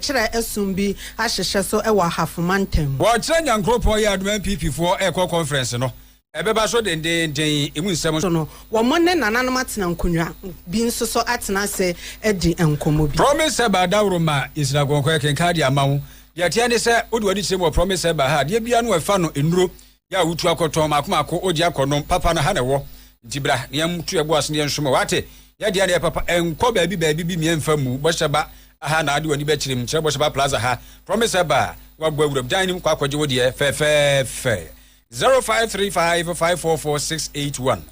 chira esumbi ahyehyɛ so ewa hafomantem wo chira nyankropon ya adom MPP for ekɔ conference no ebeba so den emu nsɛm so no wo mo ne nananom atena nkonwa bi nso so atena se edi enkomo bi promise ba dawroma isra gonko kenka di amawo ya tie ne sɛ odi wadi kyerɛ mo promise ba ha de bia no efa no enuro ya wutu akɔtɔn makomako oji akɔnom papa no ha ne wo ntibra ne yam tu ebo asne nsom wate ya de ne papa enkɔ baabi bi me mfa mu bohyeba aha na ade wani be kyerem kyerɛ bohyeba plaza ha promise ba wagbo awuram dan nim kwa akɔgye wo de fɛ 0535544681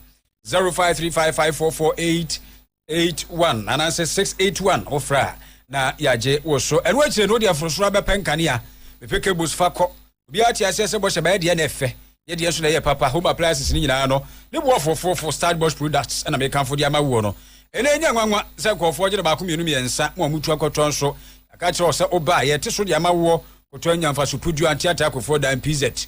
0535544881 and answer 681 ofra na yaje wo so eno akire no de afrosoro abepenkane a mepeke bus fakɔ obi ati asese bohyeba de na efe ye de so na ye papa home appliances ni nyina no ne bo for start boss products and American for the amawo no ene nya nwanwa se kɔfo gye ba ko mienu miensa mo amutu akɔtɔ so aka kyerɛ se oba ye te so de amawo kɔtɔ nya mfa so pudu antiata akɔfo dan PZ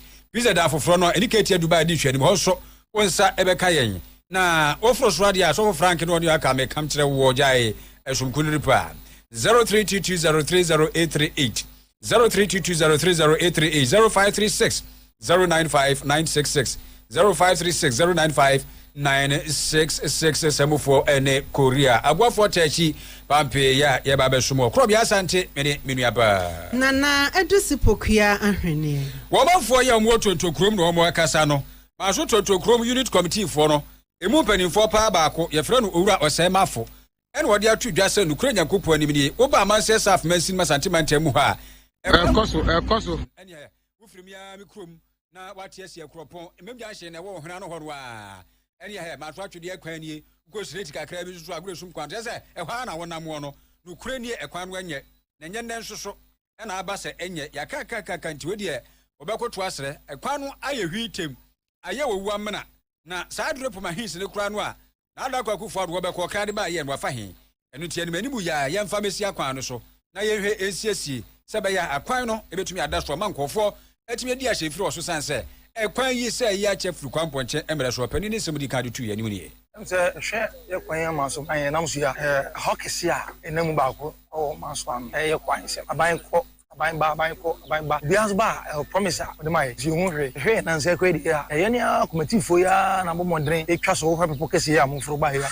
da foforo no eni ketia Dubai di hwani mo so wonsa ebeka yen na ofrosoro de aso Frank no ne aka me kam kyerɛ wo gyae esumkunri pa 0322030838 0322030838 0536 095966 0536 095966 semufo ene Korea agwafo tachi pampe ya ba besumo krobia asante menu aba nana edusi pokua ahwene wo mafo ya mo tontokrom no mo akasa no ma so tontokrom unit committee fo no emu panimfo pa baako ye frɛ no owura osemafo ene wode atu dwase no kura nyankopɔ anim nie wo ba man se saf mansin masantimanta mu ha ekoso ene wo firim ya mikrom na wate asia kropon memja hye na wo hona no horo a ene he ma so atwede akwan nie go straight kakra bi so agresum kwante se ehwa na wonam wo no no kura nie ekwan no anye na nye nnen soso ena aba se enye yakaka nti we de obekoto asre ekwan no aye hwitem aye wowu amena na saa drop ma hins ne kura no a na ada kwa kufu ado obekɔ ka de ba ye no afa hin enu tie ne manimu ya ye mfa mesi akwan no so na ye hwe esiesie se be ya akwan no ebetumi ada so ma nkɔfo etumi di ahye firi oso sanse ekwan yi se ya chefuru kwamponche emre so pani ne semudi ka de tu ya ni mu ne nse hwe ye kwan ya maso ban ye nam so ya hokesi a enam ba ko o maso am ye kwan se aban ko aban ba bias ba promise a de mai ji hu hwe na nse ko di ya ye ne committee ya na bo modern e twa so ho people kesi ya mo furu ba ya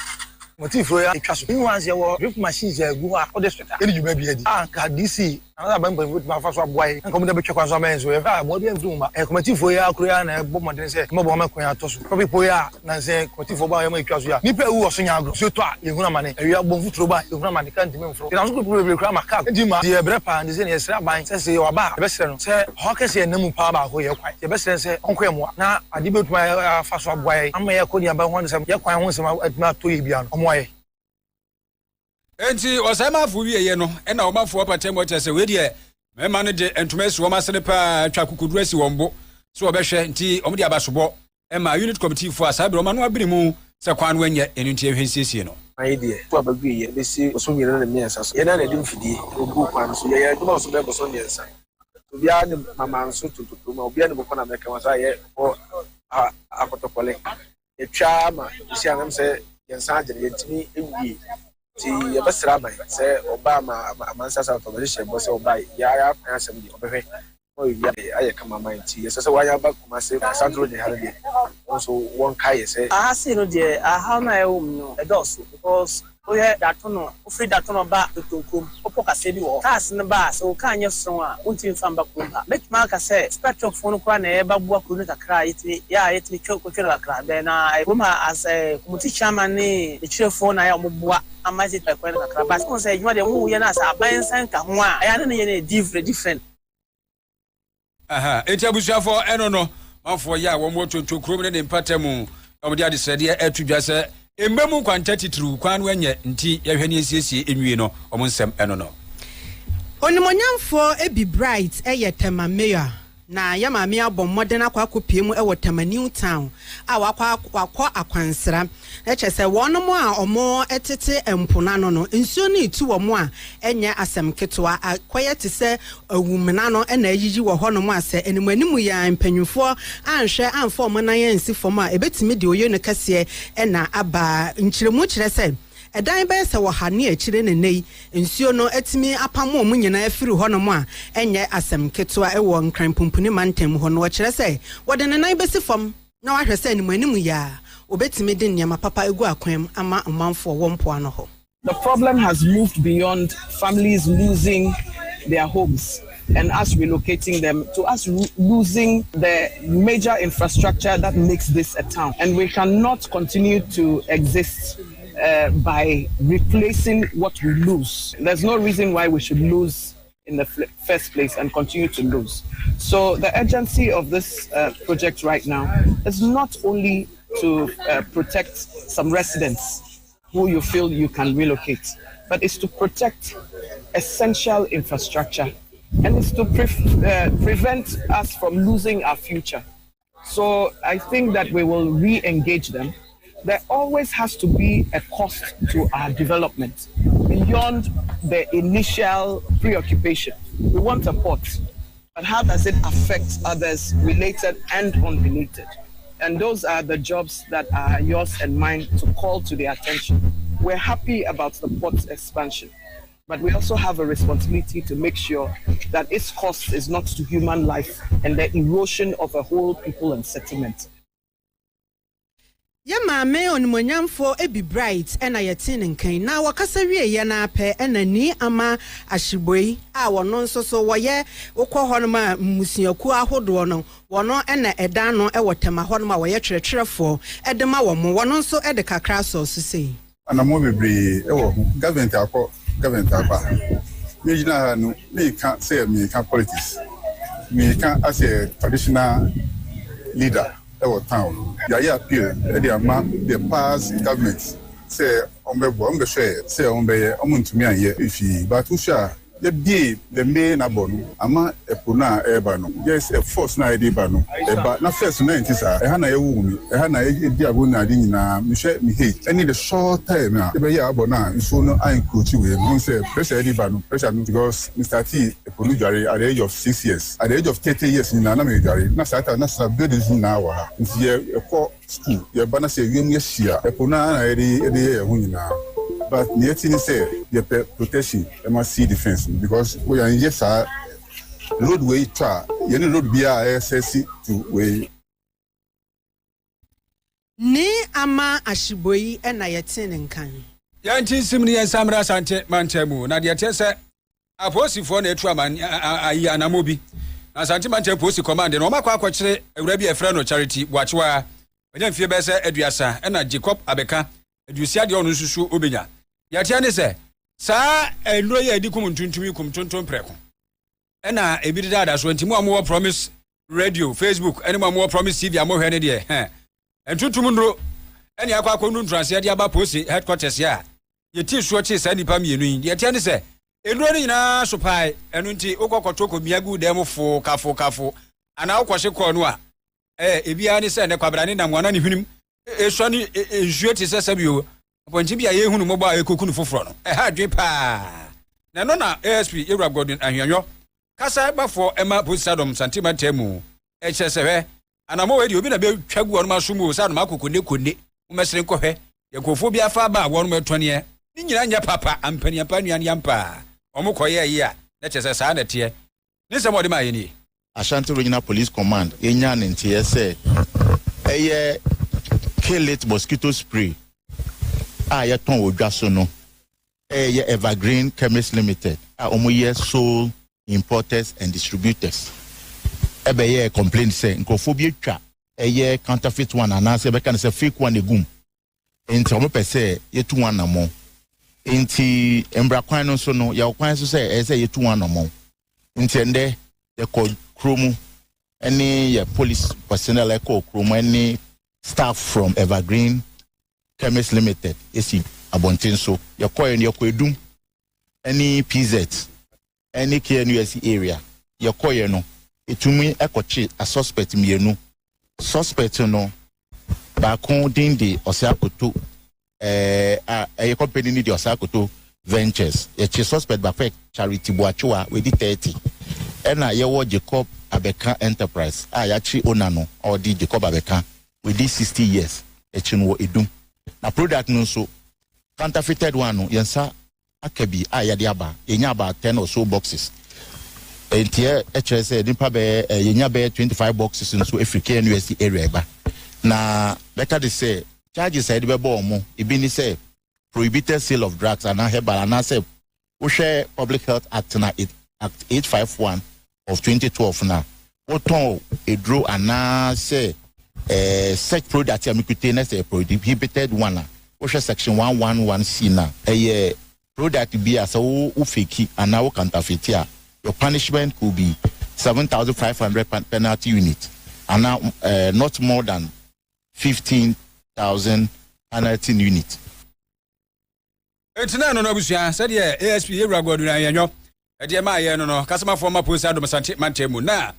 motifo ya twa so in once wo drip machines egu a o de sota eni juma bi edi anka DC another ban ban with ma fa so aboy anka mo de be twekwa so amen so e fa mo bi enfru ma motifo ya akuru ya na bo modern se mo bo ma kwan atoso people ya na se motifo ba ya ma twa so ya nipa ewu oso nya agro so to a ehuna mane ewia bo mfuturo ba ehuna mane kan timi mfuro ina so people be kra maka di ma de bre pa ndi se ne sra ban se wa ba e be sre no se hokese enam pa ba ho ye kwan ye be sre se onko emo na ade betuma fa so aboy amma ye ko dia ba ho se ye kwan ho se ma atuma to ye bia no enti osemafo wieye no ena omafo patem chese we de mema no de entuma esi woma sene pa twa kukudu asi wombo so obehwe nti omde abasobɔ ema unit committee fo asabe oma no abirimu se kwan no anya enu nti ehwensiesie no ayi de to abagwe ye besi osonyere na miensa so ye na de mfidie ogu kwan so ye duma so be so miensa obia ne mama nso tututu ma obia ne boko na meka wasa ye o akotokole etwa ma isi anam se yensa agere yentimi ewie ti yebesra ban se oba ma amansasa automatic bo se oba ya asem di obehwe o ya aye kama man ti yesese wanya ba kuma se santro de harde so won kai se see no de how na e no e dos because o ye that no o free that no ba totonkom opo kase bi wo cars ne ba so ka anye so a unti mfamba kumba make ma ka se spectrum phone kwa na e ba bua kunu kakra yetini chokotwera kakra then na e boma as committee chairman ne e chire phone na ya omboa amazi pa kwa kakra ba so say juma de wo ye na sa aban san ka ho a ya ne ye na different enti abusuafo eno no manfo ya wo mo tontokrom ne mpatamu omde ade sede atudwa se embemu kwanta titru kwan wanye nti yahwani esiesie enwie no omonsem eno no onimonyamfo ebi bright tema mayor na yamame abom modern akwa mu ewo Tema New Town a wakwa akwansra echese wonomo a omo etete empona no nsuo ni tu womo a enye asem ketwa akoye te se awumena no na ayiji wo honomo ase enimanimu ya mpanyufo anhwe amfo mo na yansi fom a ebetimi de oyo ne kase na aba nchiremu kire se edan be se wo ha ne akire ne nei nsuo no atimi apamo mu nyina afiri ho no mo a enye asem ketewa ewo nkran pumpuni mantem ho no wo kire se wo de ne nan besi fam na wa hwese animu animu ya obetimi de nyama papa egu akwam ama omanfo wo mpo ano ho. The problem has moved beyond families losing their homes and us relocating them to us losing the major infrastructure that makes this a town. And we cannot continue to exist by replacing what we lose. There's no reason why we should lose in the first place and continue to lose. So the urgency of this project right now is not only to protect some residents who you feel you can relocate, but it's to protect essential infrastructure and it's to prevent us from losing our future. So I think that we will re-engage them. There always has to be a cost to our development beyond the initial preoccupation. We want a port, but how does it affect others related and unrelated? And those are the jobs that are yours and mine to call to their attention. We're happy about the port expansion, but we also have a responsibility to make sure that its cost is not to human life and the erosion of a whole people and settlement. Ya maame onimonyamfo ebi bright ena yetin nkan na wakasa wie ye na ape ena ni ama ahyiboi a wono nso so woye ukọ honoma musuaku ahodo no wono ena eda no ewotema honoma woye twerɛtwerɛfo edema wo mo wono nso ede kakra so sei anamo bebre ewo government akwa mejina no me kan say me kan politics me kan as a traditional leader our town. The appeal the past government say on share say on to me and if but usha the main abonu ama epona eba no yes a force na eba no eba na first 90s e na ewu mi e na edi abonu adi nyina me hwe me hate any the short time na e ya abona so no an coach we no say pressure eba no pressure no because Mr. T eponu jare at the age of 6 years at the age of 30 years na me jare na sata na sa building na wa nti e ko school ye bana say wiem ye hia epona na edi hu nyina. But the thing is, the protection, MRC defense, because we are in yes, roadway try, you know, road BRSC to way. Ni ama ashiboi ena yetin nkan. Yanti simni en samra sante manchemu na de tese aposi fo na etu aman ayi anamobi. Na sante manchemu posi command no makwa akwakire ewura bi efra no charity boachewa. Onye mfie be se aduasa ena Jacob Abeka adusia de onu susu obenya. Yatia ne se sa enro ye dikum ntuntumi kum tonton preko ena ebi dada so ntimu amu promise radio Facebook ene amu promise TV amu hwe ne de entuntum nro ene akwa nu ntrase de aba posi headquarters ya yeti so chi sa nipa mienu yi yatia ne se enro ne nyina so pai enu nti okokoto ko miagu dem fo kafo ana okwhye ko no a ebi ya ne se ne kwabra ne namwana ne hwenim so ne enjue ti se sabio Ponchi bia ye hunu mogba ekokunu foforo no ha dwe pa na no na ASP Ewura Godwin ahwanyo kasa bafo ema posadom santima temu echesehwe anamo we di obi na be twagu onu masomu sa no makokone konne umesere nkɔhwe yakofo bia fa ba wonu metone ni nyina nya papa ampani apanuan yampa omokoye yi a na chese sa na tie ni se mode ma ye ni Ashanti Regional Police Command enya ne ntie se eye kill it mosquito spray ya ton odwaso no ye Evergreen Chemist Limited omoye sole importers and distributors ye complain say nkofobia twa ye counterfeit one anase be kan say fake one egum enti omo pese ye tu one namo enti embra kwan no so no ya kwan so say ye tu one namo enti ende the kromu any police personnel kromu any staff from Evergreen Chemist Limited esi abontin so yakoye ne yakoedum any PZ any KNUSC area yakoye no etumi ekochi a suspect mienu suspect no ba kon din de Osiakoto a company ni de Osiakoto Ventures ye suspect ba fake charity boachewa we di 30 ena yewo Jacob Abeka Enterprise yachi owner no or di Jacob Abeka we di 60 years echi no edum na product no so counterfeited one no yensa akabi ayade aba yenya about 10 or so boxes entie HSA nipa be yenya be 25 boxes so Africa USD area ba na better they say charges said be omo ibi ni say prohibited sale of drugs and herbal and say we share Public Health Act na Act 851 of 2012 na what a draw and say such product amikute na say prohibited one we share section 111C na product be as a fake and now counterfeit. Your punishment could be 7,500 penalty unit and now not more than 15,000 penalty unit. It's not no busia said yeah ASP Erago do yanyo e de ma ye no customer former police adom sante mantemu na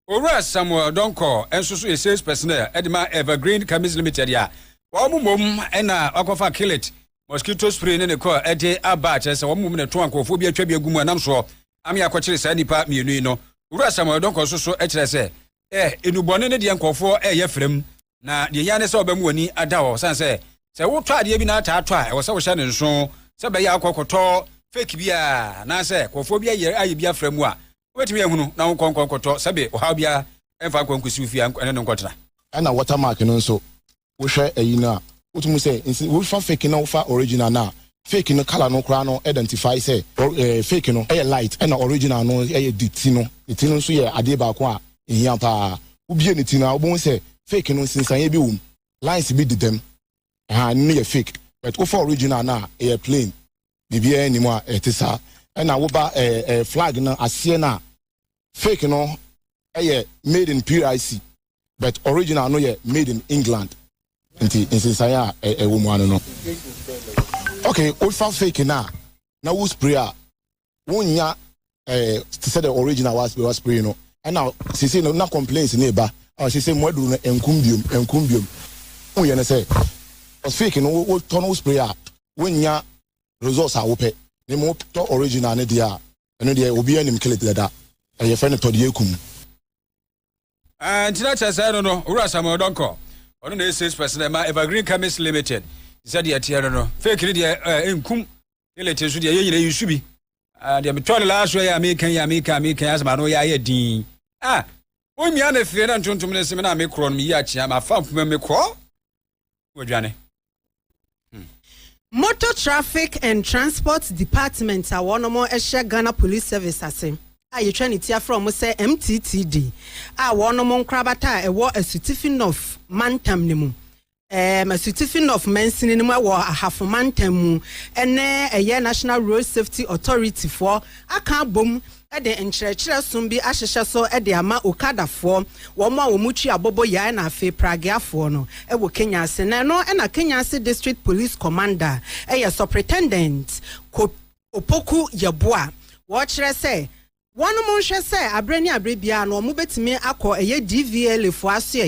owura Samuel Donko enso so sales personnel edema Evergreen Chemist Limited ya wo mumom na akofa killet mosquito spray ne ko e de aba chese wo mumom ne to ankofo bi atwa bi agumu anam so ami akokyere sa nipa mienu no owura Samuel Donko so e kire se enubone ne de ankofo ye frem na de ya ne se obamu wani ada wo san se wo twa de bi na ata atwa e wo se wo hye ne nso se be ya akokoto fake bia na se kofo bia ye aye bia fremu a wetimi ehunu na wo konkonkoto se be o ha bia emfa konkusi fi ene no nkotena ana watermark no nso wo hwe ayi na wotumu se wo fa fake na wo fa original na fake no color no kra no identify say fake no light na original no diti no nso ye ade ba ko a ehia pa wo bie ne ti na wo se fake no sinsan ye bi wum lines bi di dem no ye fake but wo for original na plain bibia ni mo a etisa na wo ba flag na asie na fake no made in PRIC but original no ye made in England nti insaya wo mu anu no okay wo fa fake na wo spray a wonya say the original was spray no and now say no na complaints ni ba she say modu no enkumbium wo ye na say was fake no wo turn wo spray a wonya results a wo pe ni mo to original ne dia eno dia obi anim kill it da ye friend to the ekum and that says I don't know ura Samuel Donko ono na sales person ma Evergreen Chemist Limited said ya tiara no fake ni dia enkum ile tesu dia ye nyina yusu bi dia metole la so ya American asma no ya din omia na fie na ntontom ne seme na me kro no mi ya chia ma fa mfuma me kro wodwane Motor Traffic and Transport Department a one more Ghana Police Service ase a yetwa from say MTTD a one more krabata e wo a certificate of mantam ne mu a certificate of mensini ne mu wo a half mantam mu ene eye National Road Safety Authority for aka bom de nkyerɛkyerɛ som bi ahyehye so de ama okadafoɔ wɔn a wɔn mutwi abobo yai na afe pragiafoɔ no wɔ Kenya ase na no na Kenya ase District Police Commander Superintendent Opoku Yeboa wɔkyerɛ sɛ wɔn mo nhwɛ sɛ abrani abrebia no wɔn betumi akɔ DVL fo aso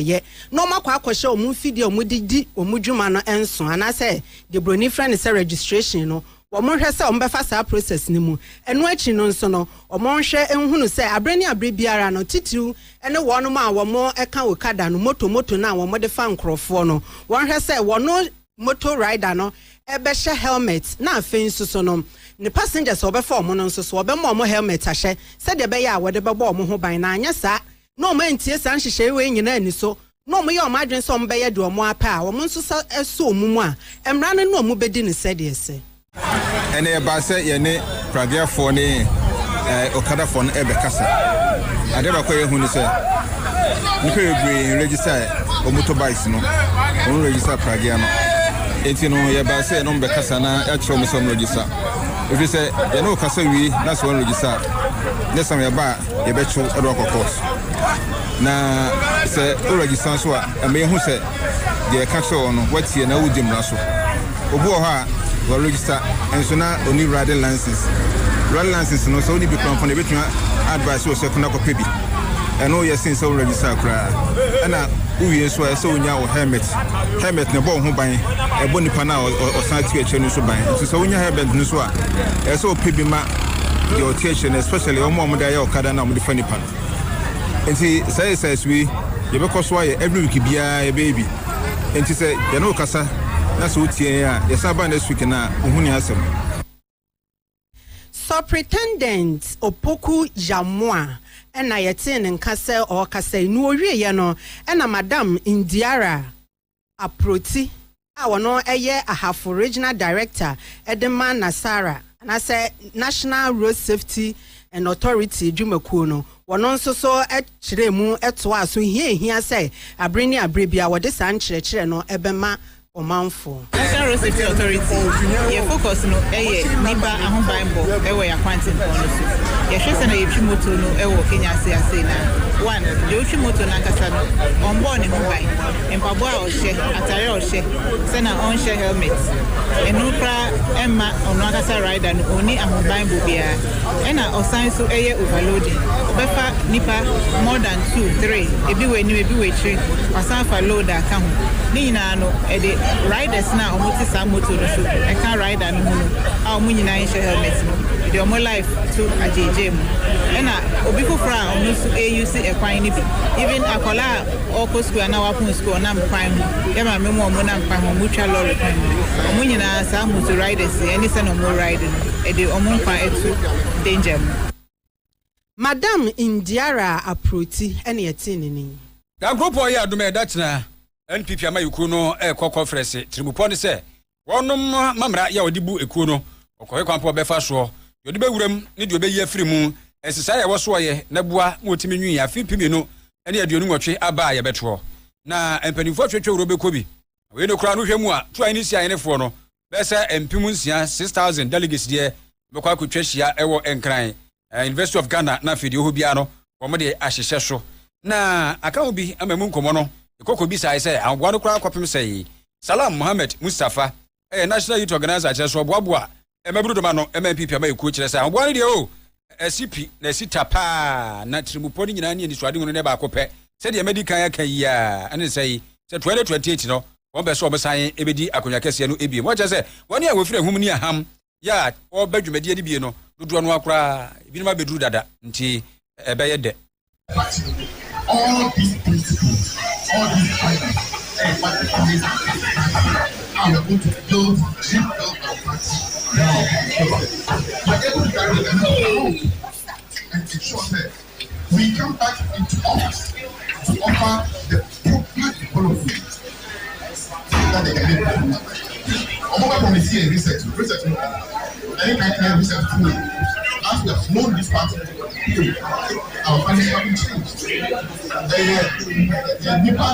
na wɔn akɔ akɔhyɛ wɔn fidie wɔn didi wɔn dwuma no enso anasɛ de broni friend sɛ registration no Omo hwe se ombefa sa process ni mu enu achi no nso no omo hwe enhunu se abrani abrebiara no titiu ene wono ma womo eka okada no moto na womo de fa nkrofo no won hwe se wono motor rider no ebe hye helmet na afin so no ne passengers obefa omo no nso so obema omo helmet ahye se de be ya wode bebo omo ho ban na anya sa no ma ntie sa nhyehyɛ we nyina ani so no mo ye omo adwen so omo be ye de omo apa a omo nso sa eso omu mu a emra ne no omo bedi ne sɛ de ese ene e ba se ye ne pragiafo ne okadafo no ebe kasa ade ba ko ye hu ni se nipa ebre register o motorbikes no on register pragia no enti no ye ba se no be kasa na e tro mo so register if you say ye no kasa wi na so register ne sam ye ba ye be tro e do kokos na se o register so a me hu se ye kasa no watie na wudi mra so obu o ha we register and so now only riding license no so only be from the between advice was second ko pebi and no yes since so register kra and we so nya wo helmet ne bo ho ban e bo nipa na o san ti eche no so ban so nya helmet no so a so pebi ma your attention especially o mo da ya okada na mo de fani pan enti say we ye be ko so every week bia e baby enti say ye no kasa na so tie ya yesa ba next week na ohuni asem Superintendent Opoku Jamwa ena yetin nka se o kasa nu owie ye no ena Madam Indiara Aproti a wono eye ahafo regional director Edema Nasara na say National Road Safety and Authority Jumakuo no wono nso so ekire mu eto aso hia say abreni abrebia wo de san kire no ebema Omanfo. National Road Safety Authority, your focus no nipa ahombanbo ewe ya kwanti mpono so. Ye hwese na yetwi moto no ewo Kenya ase na. One, the yetwi moto na kasa no onbo ne ho ban. Empabo a ohye, atare ohye, se na on share helmet. Enu pra emma onu akasa rider no oni ahombanbo bia. Ena osan so overloading. Obefa nipa more than 2, 3. Ebi we ni ebi we 3. Osan fa loader ka ho. Ni nyina no riders na omuti sa moto no so e kan rider no no a omu nyina in helmet no de omo life to ajeje mu e na obi fofora onu so use e kwan ni bi even akola oko school na wapun school na kwan mu ya ma memo omo na kwan mu twa lorry kwan omu nyina sa moto riders any se no mo ride no e de omo kwan etu danger mu. Madam Indiara Aproti ene yetinini da group o ya adome datna NPP amayuku no conference tribupo ne se wonom mamra ya odibu ekuo no okoye kwampo befa so yodi bewuram ne de obeyi afiri mu esisa ya woso ye na bua motimi nwi ya fipimi no ene aduonu nwotwe aba ya beto na empanifo atwetwe wuro bekobi we no kra no hwemu a to ani sia yenefo no besa empimu nsia 6000 delegates de bekwa akotwa hia ewo enkran University of Ghana na fidi ho bia no wo de ahyehye so na akawo bi amamu nkomo no Ikoko bi sai say agwano kra kwapem say Salam Mohammed Mustafa National Youth Organizer kire so boaboa mabru do ma no MPP amayiku kire say agwano de o SCP na sitapa na trimupo ni nyina ne suade ngono ne ba akopɛ se de medical ya kan ya ane say 2028 no won be so obesan ebedi akonya kese no ebie mo kire say woni a wofire hum ni aham ya obadwumadi adi bie no dodo no akora ebi no ma beduru dada nti ebeye de all these principles, all these finance, and what the community are going to build dream health and practice now. We're able to carry them out and ensure that we come back into office to offer the proper development that they can do. Over committee and research, any kind of research tool, as we have flown this party, our values have been changed. The NIPA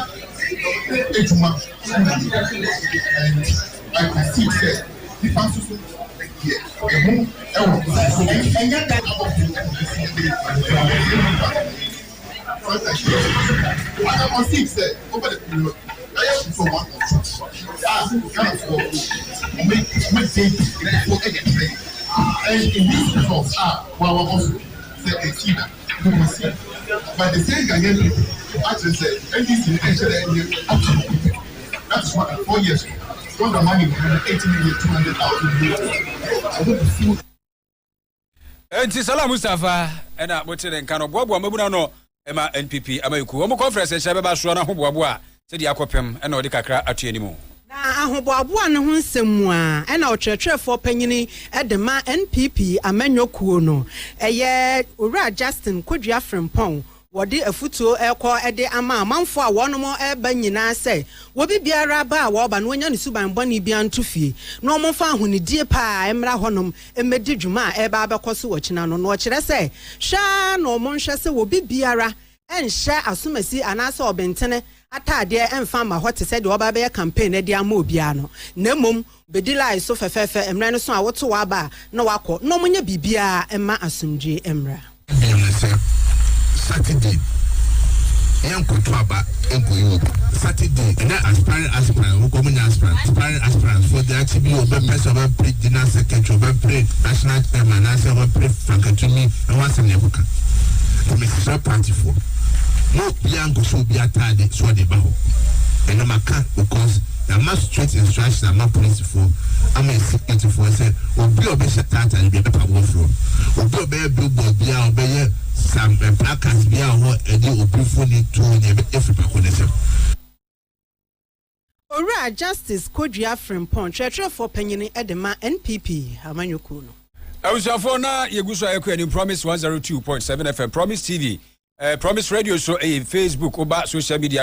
Ejuma, and I can see that the council here, and yet that about I can see that over the period. I am for one kind of make things for again. And in these results are well also say a key you can see. But the same Ghanaian people actually say NDC actually that's what 4 years ago. From the money we had 80 million 200,000 Enti Salam Mustafa ena motere nka no boaboa mabuna no ema NPP amayiku omo conference ehye beba so na ho boaboa se di akopem ena odi kakra atuanimu na ahoboaboa ne ho nsemu a ena otwetwefo panyini edema NPP amanyokuo no eye Owura Justin Kodua Frempon wodi afutuo ekọ ede ama amanfo a wonom eba nyina se wo bibiara ba a wo ba no nya ne suban boni bia ntofie no mo fa ahonidie pa emra honom emedi dwuma eba abekoso wachina no no kire se hwa no mo nhwe se wo bibiara enhye asomasi anase obentene atade emfa ma hote se de oba be campaign ede ama obia no na mom bedilai so fefefe emra no so a woto wa ba na wakọ no mo nya bibia ema asomdwe emra Saturday, Saturday, and aspirant, who come in aspirant, for the activity of the best of a pre dinner secretary, of a pre national chairman, as of a pre francatumi, and once a never can. To make a party for no young so be attended, so the bow. And I'm a cat because the most straight instruction I'm not police for. I'm a secretary for say, or be a best at and be a power flow. Or be a bear billboard, be a bear. Some placards be a what a deal of briefly to every Ora Justice Kodria Frimpon, Treasurer for Penny Edema NPP, Hamanyukuno. I was for now, Yagusa in Promise 102.7 FM, Promise TV, Promise Radio, so a Facebook, Oba, social media.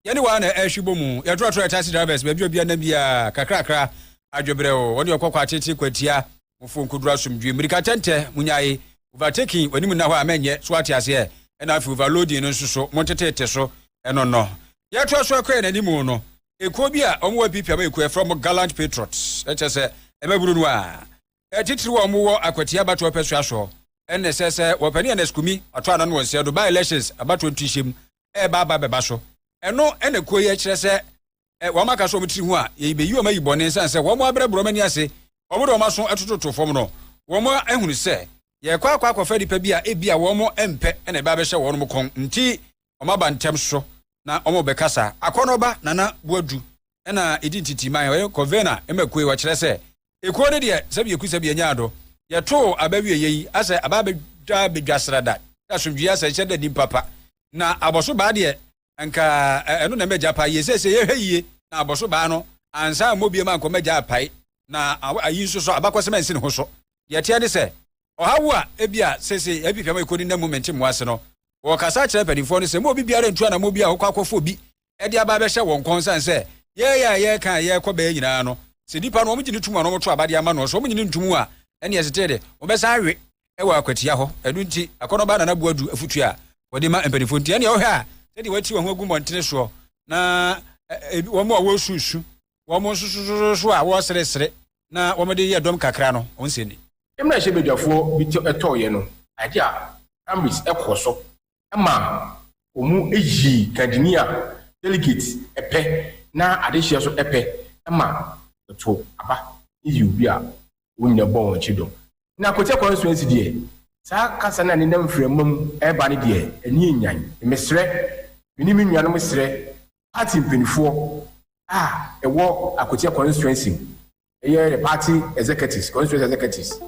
Anyone, Eshibomu, your daughter taxi drivers, maybe you'll be an Nabia, Kakra, Adjobreo, when your cocoa Quetia, Mufun Kudrasum, Jimrica Tente, Munyai, overtaking when you know what I mean yet, Swatias here, and I've overloading and so, Monte so, and no. Yet was so crane anymore, no. A Cobia, on what people make from gallant patriots, let's just say, Emma a teacher or more aquatia about to persuasion, and the says, Wapani and Escumi, a tran was said to buy lashes about to teach him, Baba Basso. And no, and a queer say, Wamaka so much more, ye be you may bonnes and say, one more bromania say, or more mason at to form no. One more, and who say, Ye quack of Freddy Pebia, a be a one more empe and a babesha one more con, tea, or maban temso, na omo Becassa, a conoba, nana, wodu, and a identity my covena, Emma Quay, what I say. E kwone de sabi ekusa bi anyado ye to abawie yi ase ababe dwa bedwasra da asomdua ase che da di papa na aboso ba de anka eno na meja pa ye sese ye hweye na aboso ba no ansa mobie ma ko meja pai na ayi so abakose man sin ho so ye tie de se ohawo a ebia sese ebipia ma ekodi na moment mo ase no wo kasa kire pedifo no se mo bibiara ntua na mo bia akofo bi e de aba be hye won konsan se ye kan ye ko ba nyina no se dipa no omugini tumu no moto abade ama no so omugini ntumu a ene yesetede obesa awe e wa akwatia ho edu nti akono ba na buadu afutu a wode ma empanifo nti ene ho ha se de wati ho agu montene so na wo mo wo susu wo mo susu a wo sere na wo mede ye dom kakra no onseni emna hye bedwafo bi etoye no ade a ambis ekoso ema omu eji kadenia delegate epe na ade hye so epe ema to aba iyu a wonya bon chido na kote constituency die sa kasa na ne nam framam e ba ne die eni enyan mesre minimi nnuano mesre party mpenifo ewo akote constituency the party executives constituency executives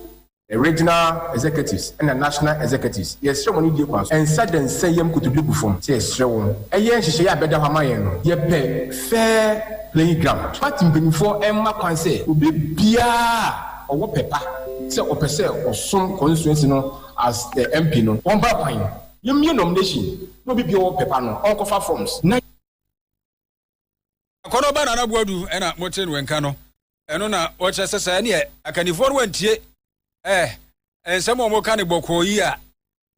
the regional executives and the national executives yes so many dey kwaso and sudden say yam kutubi bufom say esre won nhihye ya beda hama yen no ye pe fair playing ground party mpenifo emma kwan say obi bia owo pepa say opese osom constituency no as the MP no on ba kwan yem nomination no bi bia owo pepa no on cover forms na akono ba na buadu ena moten wenka no eno na o che sesa ne akanifo no wantie ensemo mo kan boko yi a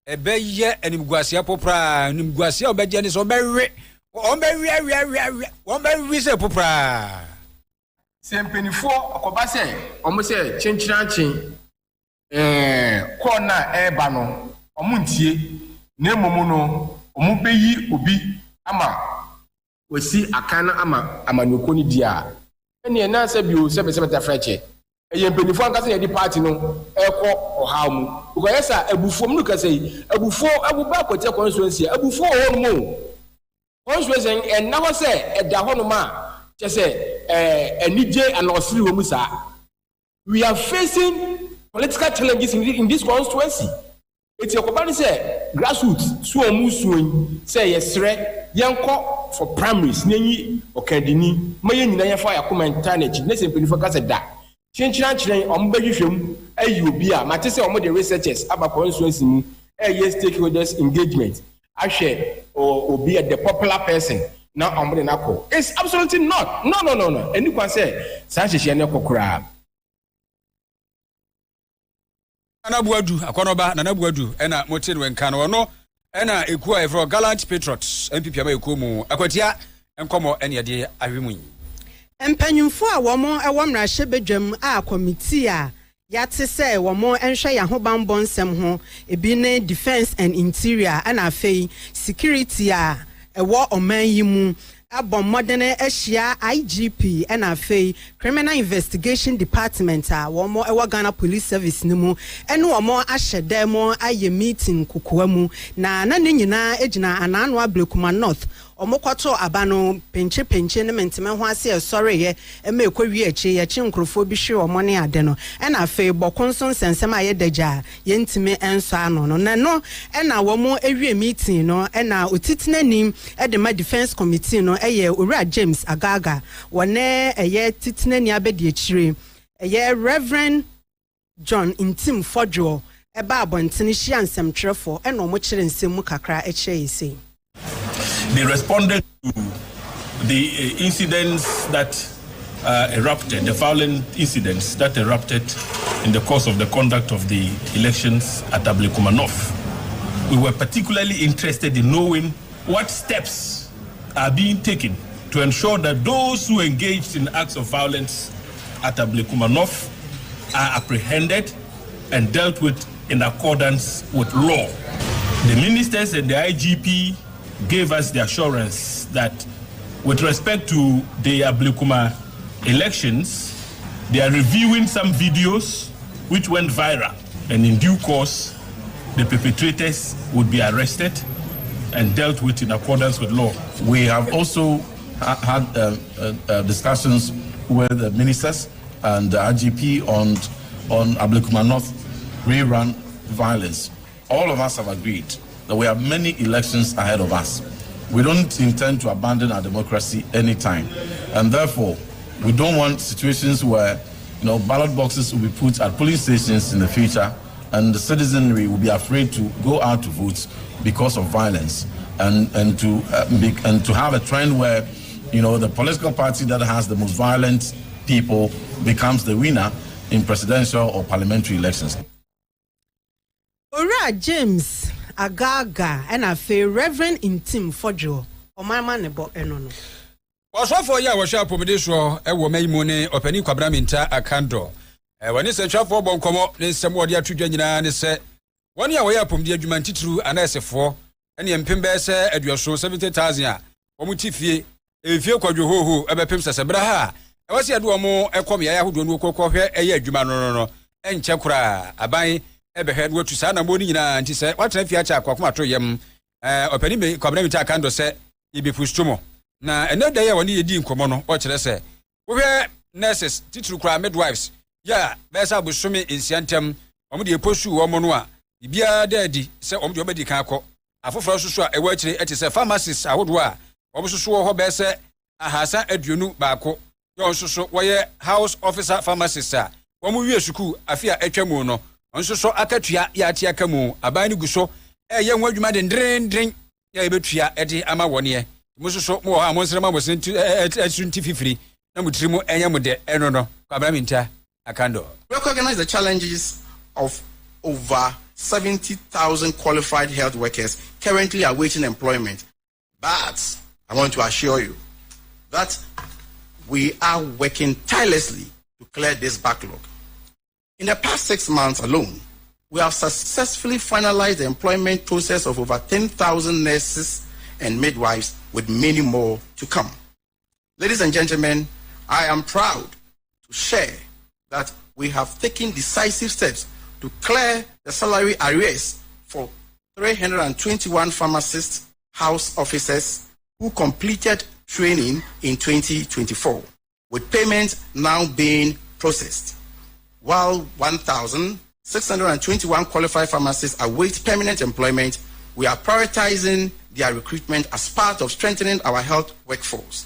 ebeye animguasia popra animguasia obeje ni so obewe ombewe se popra sempenifo akoba se omo se chinchiranchin ko na eba no omo ntie na momo no omo beyi obi ama wasi akana ama amanoko ni dia ene na se bi o se be ta freche yempenifo anka se ye di party no ekọ oha mu because yesa abufo mu ka sei abufo abuba kote constituency abufo ho mu constituency en na ho se eda ho no ma che se anije and osiri wo mu sa we are facing political challenges in this constituency it's yokobani say grassroots so mu suon say yesre yenko for primaries nenyi okadini maye nyina ye fa yakoma internet na se mpenifo ka se da chinchiran ombehwehwem ayi obi a mate se omo the researchers aba constituency mu stakeholders engagement ahwe obi the popular person na omo de nako it's absolutely not no eni kwan say san hyehyɛ ne kokora anabuadu akonoba na nabuadu ena motin wenka no no ena eku a for gallant patriots MPP ama eku mu akwatia enkomo ene yede ahwemu Empanyumfo a womo ewo mrahye bedwam a committee a yate se womo enhwe ya ho bambɔ nsɛm ho ebi ne defense and interior ana afei security a ewo oman yi mu abɔ modern ahyia IGP ana afei criminal investigation department a womo ewo Ghana police service ni mu ene womo ahye demo aye meeting kokoa mu na ne nyina ejina anano ablekuma north omokwato abano penche ne mentime ho ase sorry ye ema ekwawi achi ye chi nkrofo bi hwe omone ade no ena afi bokonso nsensem aye daja ye ntime enso ano no na no ena womo ewie meeting no ena otitinanim e de ma defense committee no eye Owura James Agaga wone eye titinani abedi achire eye Reverend John Intim Fodjo eba abontene hia nsemtwerefo ena omo kire nsem kakra eche yesi. They responded to the incidents that erupted, the violent incidents that erupted in the course of the conduct of the elections at Ablekumanov. We were particularly interested in knowing what steps are being taken to ensure that those who engaged in acts of violence at Ablekumanov are apprehended and dealt with in accordance with law. The ministers and the IGP gave us the assurance that with respect to the Ablekuma elections, they are reviewing some videos which went viral, and in due course, the perpetrators would be arrested and dealt with in accordance with law. We have also had discussions with the ministers and the IGP on Ablekumanov rerun violence. All of us have agreed that we have many elections ahead of us. We don't intend to abandon our democracy anytime, and therefore we don't want situations where ballot boxes will be put at polling stations in the future and the citizenry will be afraid to go out to vote because of violence, and to have a trend where the political party that has the most violent people becomes the winner in presidential or parliamentary elections. Owura James Agaga and afi Reverend Intim Fodjo omama nebo enono. Wasofo ya washa pomedesho ewo mayimu ne opani kwabra minta akando. Wani se twafo bonkomo ne nsem wode atudwa nyina ne se woni a wo ya pomdi adwuma ntitru anasefo ene empembe se aduoso 70,000 a omutifie efie kwadwo hoho ebepem sesebra ha ewase ade omo ekom ya yahodo no kokохwe eye adwuma no enche kura aban ebehwe no atu sa na mo ni nyina nti se watena fie acha akwa to yem opani me kwabra minta akando se ibepustumo na eneda ye woni yedi nkomo no o kire se wo hwe nurses titru kura midwives ya besa busumi insiantem omo de posu wo mo no a bibia dadi se omo de obedi kan akọ afoforo soso a ewa akire eti se pharmacists ahodo a omo soso wo ho bese ahasa aduonu baako yo soso wo ye house officer pharmacist a omo wie suku afia atwamu no onsoso akatua ya ati akamu aban ni guso ye ho adwuma de ndren ya ebetua ede ama wone musoso mo ha mo nsrema mo sentu asunti fifiri na mutrimu enyam de enono kwabra minta akando. Recognize the challenges of over 70,000 qualified health workers currently awaiting employment, but I want to assure you that we are working tirelessly to clear this backlog. In the past 6 months alone, we have successfully finalized the employment process of over 10,000 nurses and midwives, with many more to come. Ladies and gentlemen, I am proud to share that we have taken decisive steps to clear the salary arrears for 321 pharmacist house officers who completed training in 2024, with payments now being processed, while 1,621 qualified pharmacists await permanent employment. We are prioritizing their recruitment as part of strengthening our health workforce.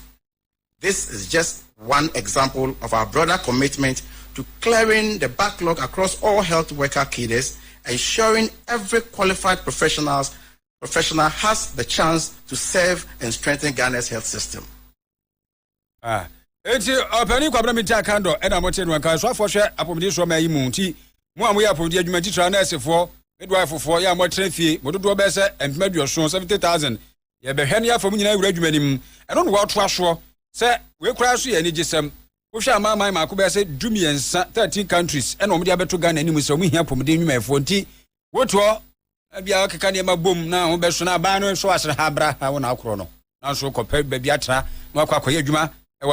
This is just one example of our broader commitment to clearing the backlog across all health worker cadres, ensuring every qualified professional has the chance to serve and strengthen Ghana's health system. Enti opani kwabra minta kando ena mote no kan so afo hwe apomdi so mayi mu nti mo amu ya apomdi adwuma titra na asefo midwife fo ya mo trafie mododo be se empemaduoso 70,000 ye behwe ne afom nyina awura adwuma nim eno no wato aso se we kura so ye ni gisem wo hwe amama ma ko be se dumiensa 13 countries ena omdi abeto Ghana nim se omu hia apomdi adwuma efo nti woto bia okeka ne mabom na ho be so na ba no so asre ha bra ha wo na akoro no na so ko pe ba bia tra no akwa adwuma. To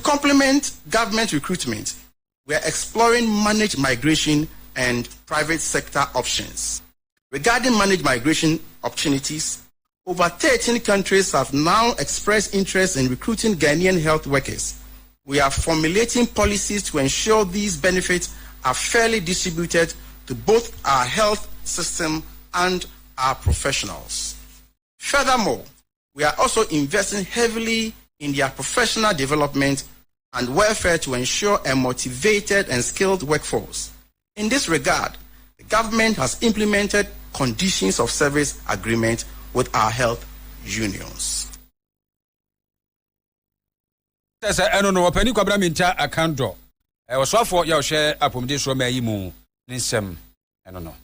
complement government recruitment, we are exploring managed migration and private sector options. Regarding managed migration opportunities, over 13 countries have now expressed interest in recruiting Ghanaian health workers. We are formulating policies to ensure these benefits are fairly distributed to both our health system and our professionals. Furthermore, we are also investing heavily in their professional development and welfare to ensure a motivated and skilled workforce. In this regard, the government has implemented conditions of service agreement with our health unions. No, Penny Cobra Minta Akanto. I was for your share upon this Roma Imu, Ninsem. I don't know.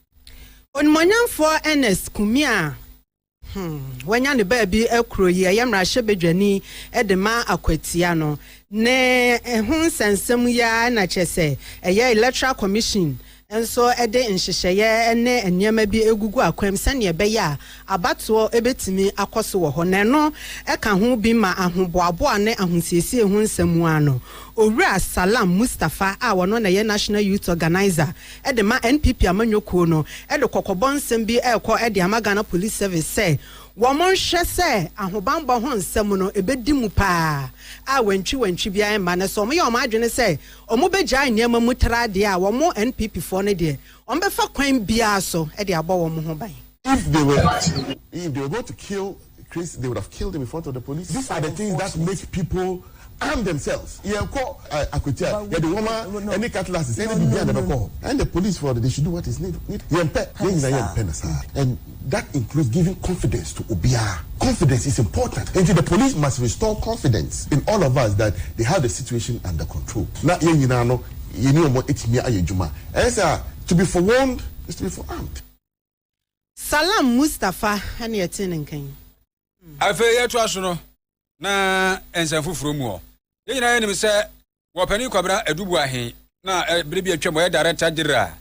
On Monyan for Ernest Kumia. When you're the baby, a crew, I am Rashabedjani, Edema Aquetiano. Ne, a and some ya, Nachese, a year electoral commission. And so a day in Shishaya and near be a Gugu Aquem Sanya Beya, about to ebit me a coso honeno, a can who be my Ahumboaboane and Hunsisi Hunsemuano. Ora Salam Mustafa, our non national youth organizer, at the NPP Amanyokuno, at the Kokobon Sembi Elko at the Amagana Police Service say. Woman shese ahobamba hon semuno ebedimu pa a wentwi bia ma so me your madwene say omo begya niam mutara de a womo NPP for ne de ombefa kwan bia so e de abo womo ho ban. If they were going to kill Chris, they would have killed him in front of the police. These are the things that make people arm themselves. The woman, any catalyst, and the police for they should do what is needed. And that includes giving confidence to Obia. Confidence is important. And the police must restore confidence in all of us that they have the situation under control. Now, to be forewarned is to be forearmed. Salam Mustafa, and you're turning king. I feel you to na ensanfu fromu ye nyina enim se wo pani kwabra adubu ahen na bribi atwam ye director general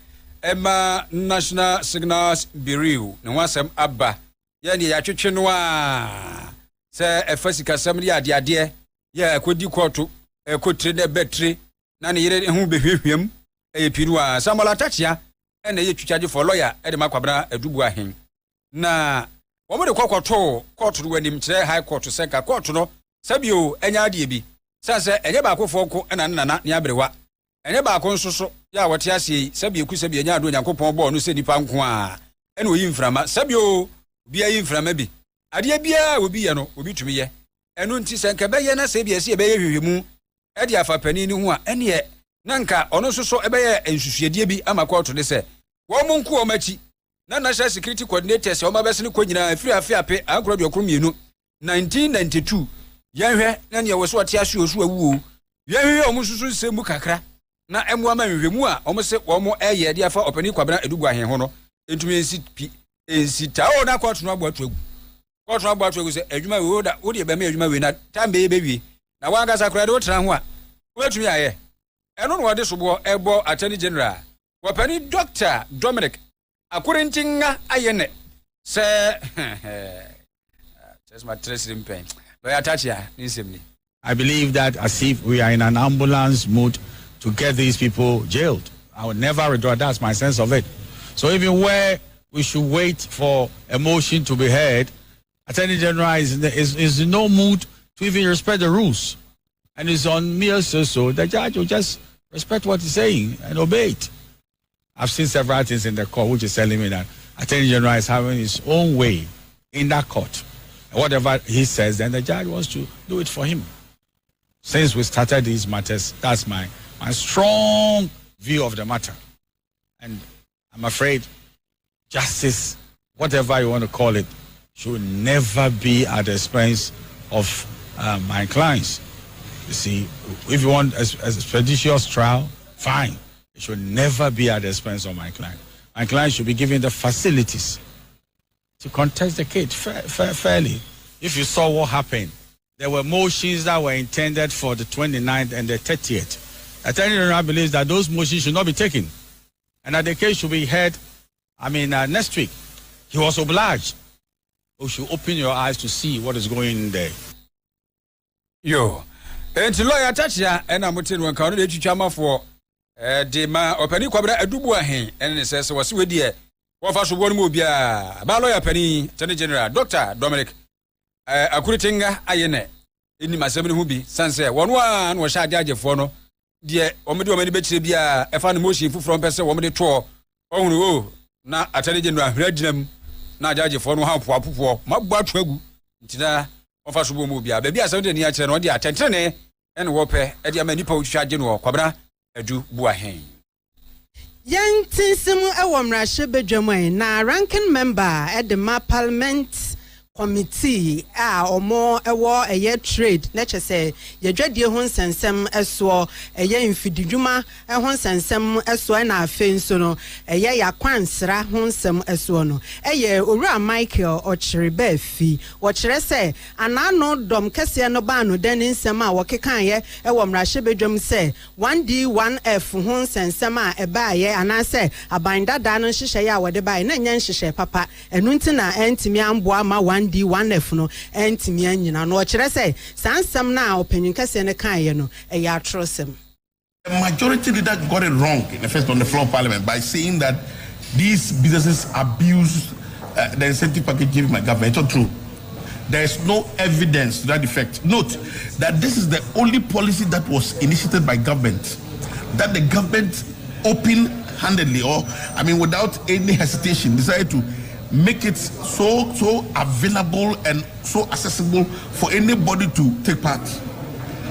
ema National Signals Bureau ne wasem abba ye ne ya twetwe no a se efasika sam ya ade ye akodi koto ekotire de betre na ne yire hu behwehwem piru a samola tachia na ye twitwaje for lawyer e de makwabra adubu ahen na omo de kokoto court ro anim kire high court seka court no sabio enya ade bi sanse enye ba akofo ko na nana ne abrewa enye ba akon soso ya wote ase sabio ku sabio enya ado Nyankopon bo no se nipa nko a ene oyi mframa sabio bia yi mframa bi ade bia obi ye no obi tumi ye eno nti senka be ye na se bia se be ye hwehwemu e de afa pani ni ho a ene ye nanka ono soso e be ye ensusuedie bi ama court de se wo mo nko o machi na National Security Coordinator se o mabese ne ko nyina afiri afiape ankro de okrommienu 1992 yanhwe na ne woso ate ahwe osu awu yanhwe o mususu nsemu kakra na emu ama nhwemu a o mse wo mo eye de afa opani kwabena edugu ahen ho no entumi ensi tawo na kwatu no agboatu agu kwatu no agboatu agu se adwuma we oda wo de be me adwuma we na tambe be wie na wanga sakra de wotra ho a wetumi aye eno no wade sobo ebo Attorney General wapani Dr. Dominic Akurentinga ayene se just my trusting pain. I believe that as if we are in an ambulance mood to get these people jailed. I would never withdraw. That's my sense of it. So even where we should wait for a motion to be heard, Attorney General is in no mood to even respect the rules. And it's on me also, so the judge will just respect what he's saying and obey it. I've seen several things in the court which is telling me that Attorney General is having his own way in that court. And whatever he says, then the judge wants to do it for him. Since we started these matters, that's my strong view of the matter. And I'm afraid justice, whatever you want to call it, should never be at the expense of my clients. You see, if you want a expeditious trial, fine. It should never be at the expense of my client. My client should be given the facilities to contest the case fairly. If you saw what happened, there were motions that were intended for the 29th and the 30th. Attorney General believes that those motions should not be taken and that the case should be heard, next week. He was obliged. You should open your eyes to see what is going in there. Yo, and to lawyer Tachia, and I'm going to count the Chama for. De ma opani kwabra adubu ahen ene se was we die Wafa so won mu bia ba lawyer pani Attorney General Dr. Dominic Akuritinga ayene eni masem ne hu bi sanse wono a no hya agagefo no de omede omani bekire bia efa no motion fufuro mpese womede to ohunu o na Attorney General hradinam na agagefo no hampo apopo mabu atu agu ntina wafa so mu bia ba bia asem de ni a kire no de atentene ene wope e de amani pa otwa age no kwabra adu buahen Young Tinsimu Ewamrashe Bedwamai na ranking member at the Parliament Committee or more a year trade. Let's say ye dread your hons and some eswa a year in Fidijuma, a hons and some eswa and our fensono, a year quansra honsum eswono, a year Ura Michael or Cheribe fee, what shall I say? And I know Dom Cassiano Bano, then in Sama, Wakikanye, Ewamrashe Bedwam say 1D, 1F, hons and Sama, a buy, and I say, a binder down and Shishaya, what they buy, Nanyan Shisha Papa, and Nuntina and Timian Boama 1D, 1F no entimi anyina no kire say sansam na opinion kase ne kan ye no e ya trosem. The majority leader got it wrong in the first on the floor of parliament by saying that these businesses abuse the incentive package given by government. It's not true. There is no evidence to that effect. Note that this is the only policy that was initiated by government, that the government open-handedly, or I mean without any hesitation, decided to make it so available and so accessible for anybody to take part.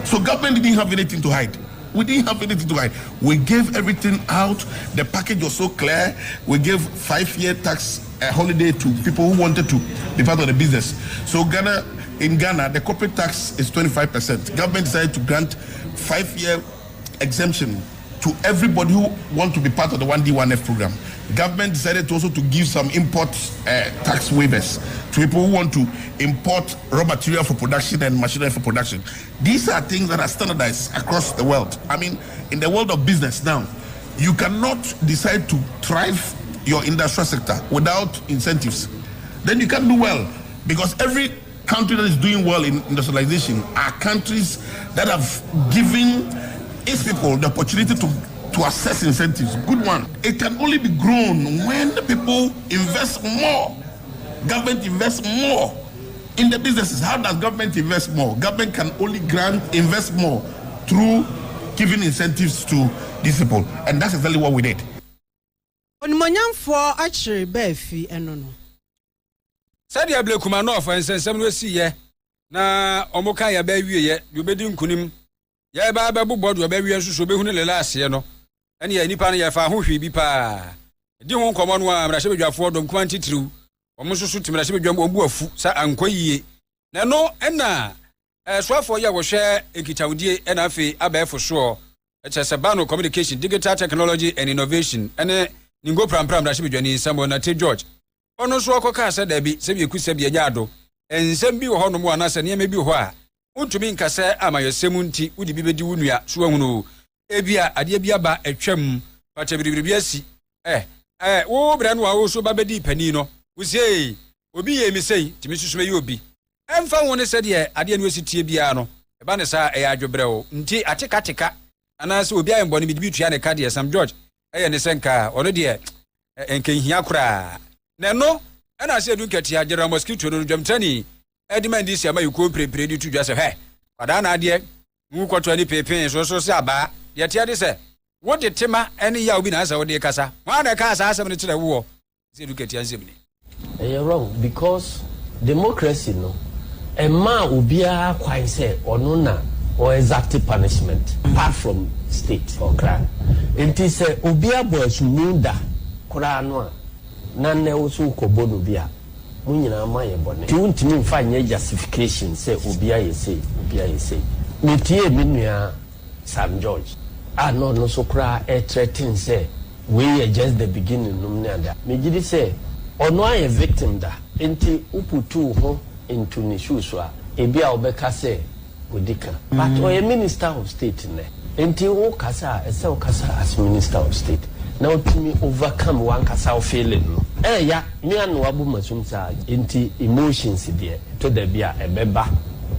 So government didn't have anything to hide. We didn't have anything to hide. We gave everything out. The package was so clear. We gave 5-year tax holiday to people who wanted to be part of the business. So in Ghana, the corporate tax is 25%. Government decided to grant 5-year exemption to everybody who want to be part of the 1D, 1F program. The government decided to also to give some import tax waivers to people who want to import raw material for production and machinery for production. These are things that are standardized across the world. I mean, in the world of business now, you cannot decide to thrive your industrial sector without incentives. Then you can't do well, because every country that is doing well in industrialization are countries that have given its people the opportunity to assess incentives. Good one. It can only be grown when the people invest more. Government invests more in the businesses. How does government invest more? Government can only invest more through giving incentives to these people. And that's exactly what we did. For actually Befi and no. Sadia Blekumano for instance, some will see ye. Na Omokaya Baby, you bedin kunim. Ya babu board your baby so be hunu last year no. And ye nipa ya fa ho hwi bi pa. Di ho common wa mrahebedwafo dom kwanti triu. Omo so tim mrahebedwam obu afu sa ankoyie. Na no na swafo ya wo hwe ekitawdie na afi abefo so. Echesebano communication, digital technology and innovation. Ene ningo prampram mrahebedwani Samuel Nate George. Ono so akoka sa da bi se bi ekusa bi anyado. Ensem bi wo ho no mo anase ne me bi ho a. Untumi nkase amayesemu nti udi bibedi wunua so ahunu ebia ade bia ba atwam pata bibiribia si wo bra no wo so babedi pani no wo sei obi ye mi sei timi susume ye obi emfa woni se de ade no asitie bia no e ba ne sa adwobre wo nti atekateka anase obi ayembo ne bidibi tua ne ka de Sam George ne senka ono de enkenhia kura na no ana se dunkati agera mosquito no dwamtani Edman this year, you could prepare to just say, Padana, dear, who got 20 papers, so Saba, yet here they say, what did Tima any Yaubina or dear Casa? One a casa has something to the war. Say, look at your Zimini. You're wrong, because democracy, no, a man will be a quite say or nona or exact punishment apart from state or crime. It is a Ubia boys Munda, Koranoa, none also Kobonubia. Munyina amaye bone ti untimi mfa nye justification say obia ye say metie minua Sam George no so kra threaten say we are just the beginning num na da megidi say ono aye victim da enti uputu ho into ne shoes a ebia obeka say odika but o minister of state ne enti wo kasa ese wo kasa as minister of state now to me overcome one kasa feeling no ya me anu abu masum sa enti emotions there to the bia ebeba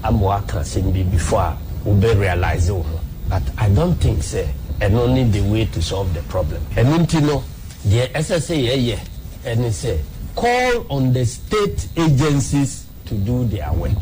amwa kan sembi before we be realize it. But I don't think say and only the way to solve the problem and enti no the SSA and say call on the state agencies to do their work.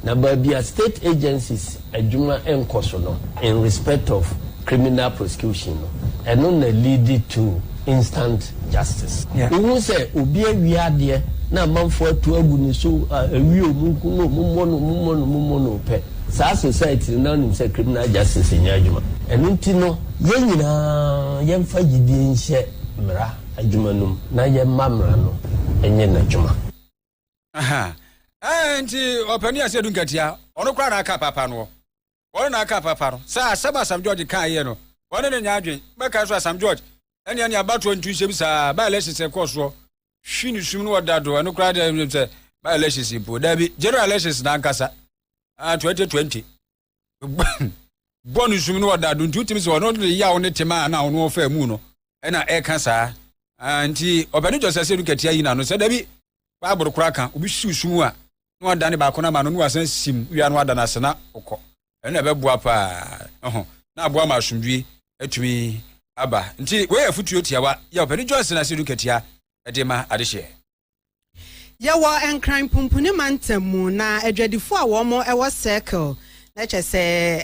Now, but the state agencies adwuma enkoso no in respect of criminal prosecution no, and not lead to instant justice. Who say obi awia de na manfo atu agu ni so awi omunku no mumono pe. Sa society na nim say criminal justice nya adwuma. Enu nti no ye nyina ye mfa gidi nhye mra adwuma num na ye mamra no enye na adwuma. Aha. Nti opani ase dunkatia ono kwa na aka papa no. Ono na aka papa no. Sa Sam George kan ye no. Ono ne nya adwen. Beka so Sam George. Ene abato ntu nhye bisa ba election se course hwini sum no wadado no kra de say ba elections impo da bi general elections na nkasa 2020 bonus sum no wadado ntu timi se wono de ya woni tema na wono fa mu no ena e kasa anti obani Joseph se dukatia yi na no se da bi ba aboro kra kan obi sum a no wadane ba ko na ma no wasan sim wi no wadana sena okọ ena be bua pa na aboa ma asumdue atumi aba nti we afutuo tiawa ya obani Joseph na se dukatia edema adehye yawo enkran pumpuni mantemu na adwadifo a womo ewo circle na chese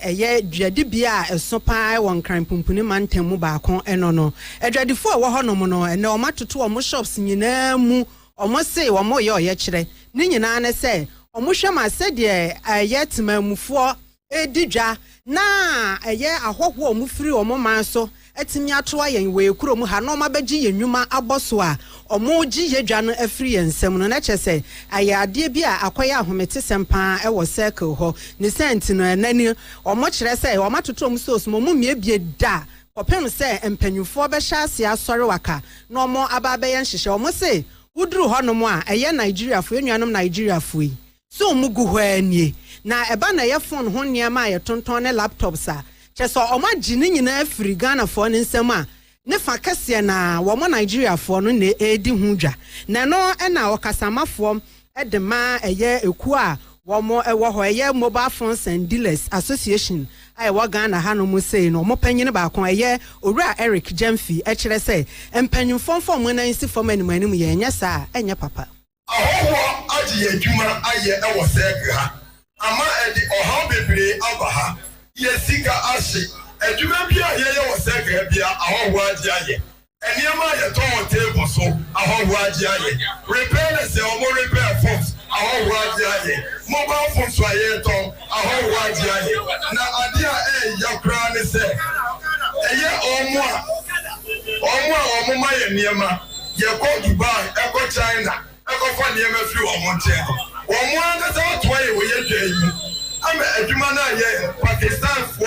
eye dwadibia esopa won kran pumpuni mantemu baako eno no adwadifo a wo honom no ene o matoto o mo shops nyina mu o mo se wo mo ye oye kire ni nyina na se o mo hwema se de eye temamufo edidwa na eye ahọhọ o mo firi o mo manso etimi atoa yen we kuro mu ha no mabegi yenwuma aboso a omoji yedwa no afiri yensem no na chese ayade bi a akoya ahomete sempa e wo circle ho ne senti no enani omo kire se o matoto mu so mo mie bie da kopem se empanyufo be hya ase asori waka no omo ababe yen hyehe omo se uduru ho no mo a eye Nigeria fo enuanom Nigeria fo yi so mugu ho anie na eba na ye phone ho niam a ye tonton ne laptops a cheso oma gini nyina afiri Ghana fo ne nsem a ne fa kase na wo mo Nigeria fo no ne edi hudwa na no na okasamafo edema eye eku a wo mo ewo ho eye Mobile Phones and Dealers Association ai wo Ghana ha no mo sei no mo panyine ba kon eye Owura Eric Jamfi e kire se empanyimfo fo mo na nsi fo manim anim ye nya sa enye papa ahowo agi adwuma aye ewo sek ha ama edi oha bebre aba ha yesika ashi adwuma bia ye wo sek bia ahowo agi aye eniema ye ton table so ahowo agi aye repair se omo repair phones ahowo agi aye mobile phones wa ye ton ahowo agi aye na adia yakra ne se eye omo ma ye niema ye go Dubai e go China ekofo niema free omo nte omo anga se otwa ye we ye dwai ama adwuma na ye Pakistan fo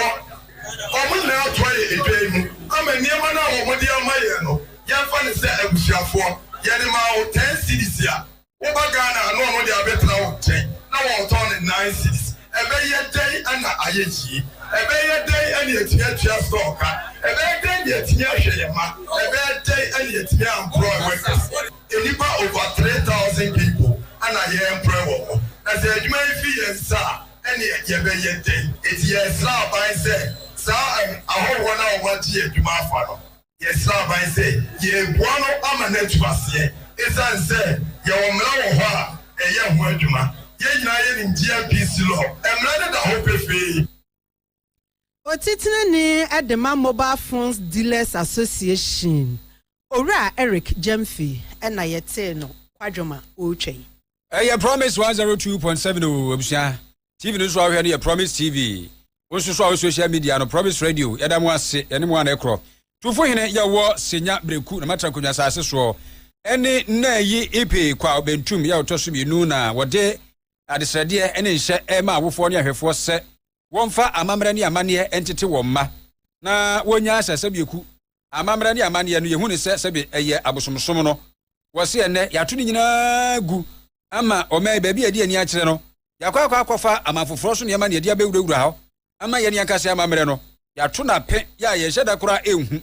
omo na otwa ye dwai mu ama niema na omo de ama ye no ye fa ne se abusuafo ye ne ma o 10 cities ya wo ba Ghana no omo de abetra wo 10 na wo ton 9 cities ebe ye dai ana ayeji ebe ye dai ani etia stock ebe dai ye etia hweyema ebe dai ani etia employ workers enipa over 3,000 people ana ye employ wo na se adwuma fi yensa ani ye be ye dai eti ye sra ban se sa ahowo na wo ti adwuma afa no ye sra ban se ye buano ama na tuase esan se ye wo mra wo ho a eye ho adwuma ye nyina ye ni GPC law emra da ho pefe Otitina ni Edema Mobile Phones Dealers Association. Owura Eric Jamfi ena yete no kwadwoma ochei. Promise 102.7 obusha. TV no so ahwe no Promise TV. Wonso so social media no Promise Radio. Yada mo ase ene mo an ekro. Tufo hene ya wo senya breku na matra konwa sase so. Ene na yi epe kwa obentum ya otoso bienu na wode adesrade ene nhye ema awofo ne ahwefo se wonfa amamra ni amane entete womma na wonya asase bieku amamra ni amane no yehu ne se eye abosomsom no wose ene yato ni nyina gu ama omai ba bia dia ni akire no yakwa akwafa amafoforo so ne amane dia bewurawura ha ama ye ni akase amamra no yato na pe ya ye hyeda kora enhu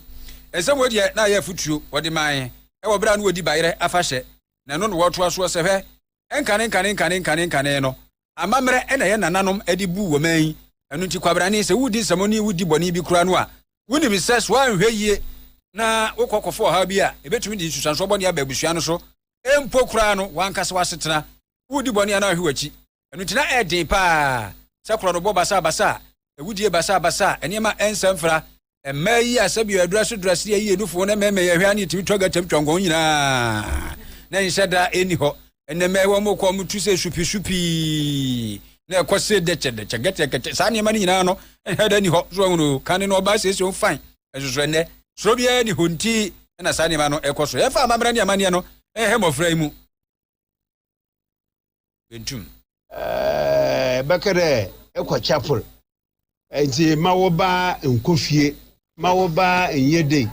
esem wodi na ye futuo wodi man wo bra no wodi bayre afahye na no woto aso se hwe enkane no amamra ena ye nananom adibu wo man anu nti kwabrani se wudi samoni wudi boni bi kura no a wuni bi ses wa nhwe yie na wokɔkɔfo ha bia ebetumi di susanso bɔne aba abusua no so empo kura no wankasa wasetena wudi bɔne ana ahwe wachi enu tina ɛden pa sakura no bɔ basa ewudie basa eniema ensamfra emayi asabi adura so drase yi edufo na meme ye hwa ne timi toga tam twongon nyina na nhyeda eni ho eneme wo mo ko mutu se shupi na ekose deche gete sa ne ma nyina no heda ni ho so no kan no ba se so fine esoso ne so bia ni honti na sa ne ma no ekoso ye fa amamra ne amane no hemofra mu bentum bakare ekwa chapel enti mawoba nkofie mawoba enyede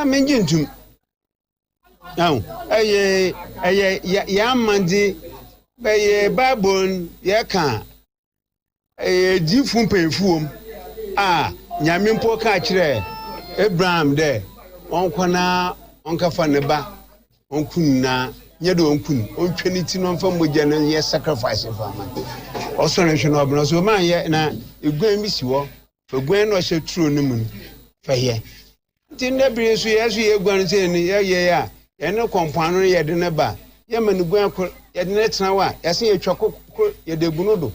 menjintum now ya mandi be babon ya kan jifu penfuom nyame mpo ka kire Abraham de onkwana onkafa ne ba onkunna nyedo ontweni ti no mfa mogya na ye sacrifice for man also nation obno so man ye na egwan mi siwo egwan no hye true no mu fa ye ti na bi so ye egwan se ni ye ya ye ne kompano ye de ne ba ye man egwan ko ye de ne tena wa ye se ye twako ye de bunu do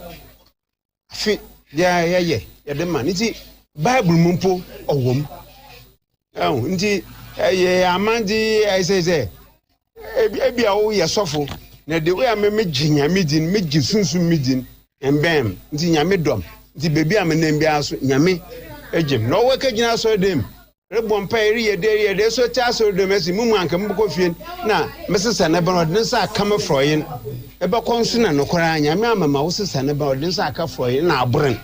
fi ye de man ti bible mumpo owom nti ye amandi I say ebi awo ye sofo na de we me ginya medin me gisunsu medin embem nti nyame dom nti bebi am na mbia so nyame egem no we ka gina so dem rebon pa eri ye de so cha so dem esi mumu anka mboko fie na mesesa na ban odin sa kama froyin e be konsu na nokora nyame amama wo sesa na ban odin sa aka froyin na abren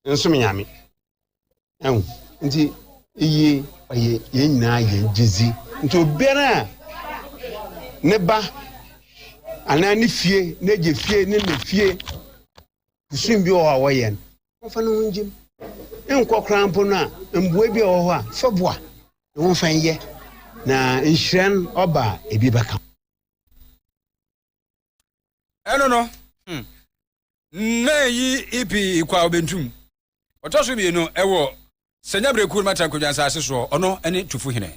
nso nyame nti iye ye nyina ye jizi nti obiara ne ba ana ni fie ne je fie ne fie kusun bi o awoyen ofa no njim enko krampo na mbue bi o ho a feboa won fan ye na nhyiren oba ebi baka no na yi ipi kwa obentum otoso bi no ewo senyabre kur mata kodwansa aseso ono ene tufu hene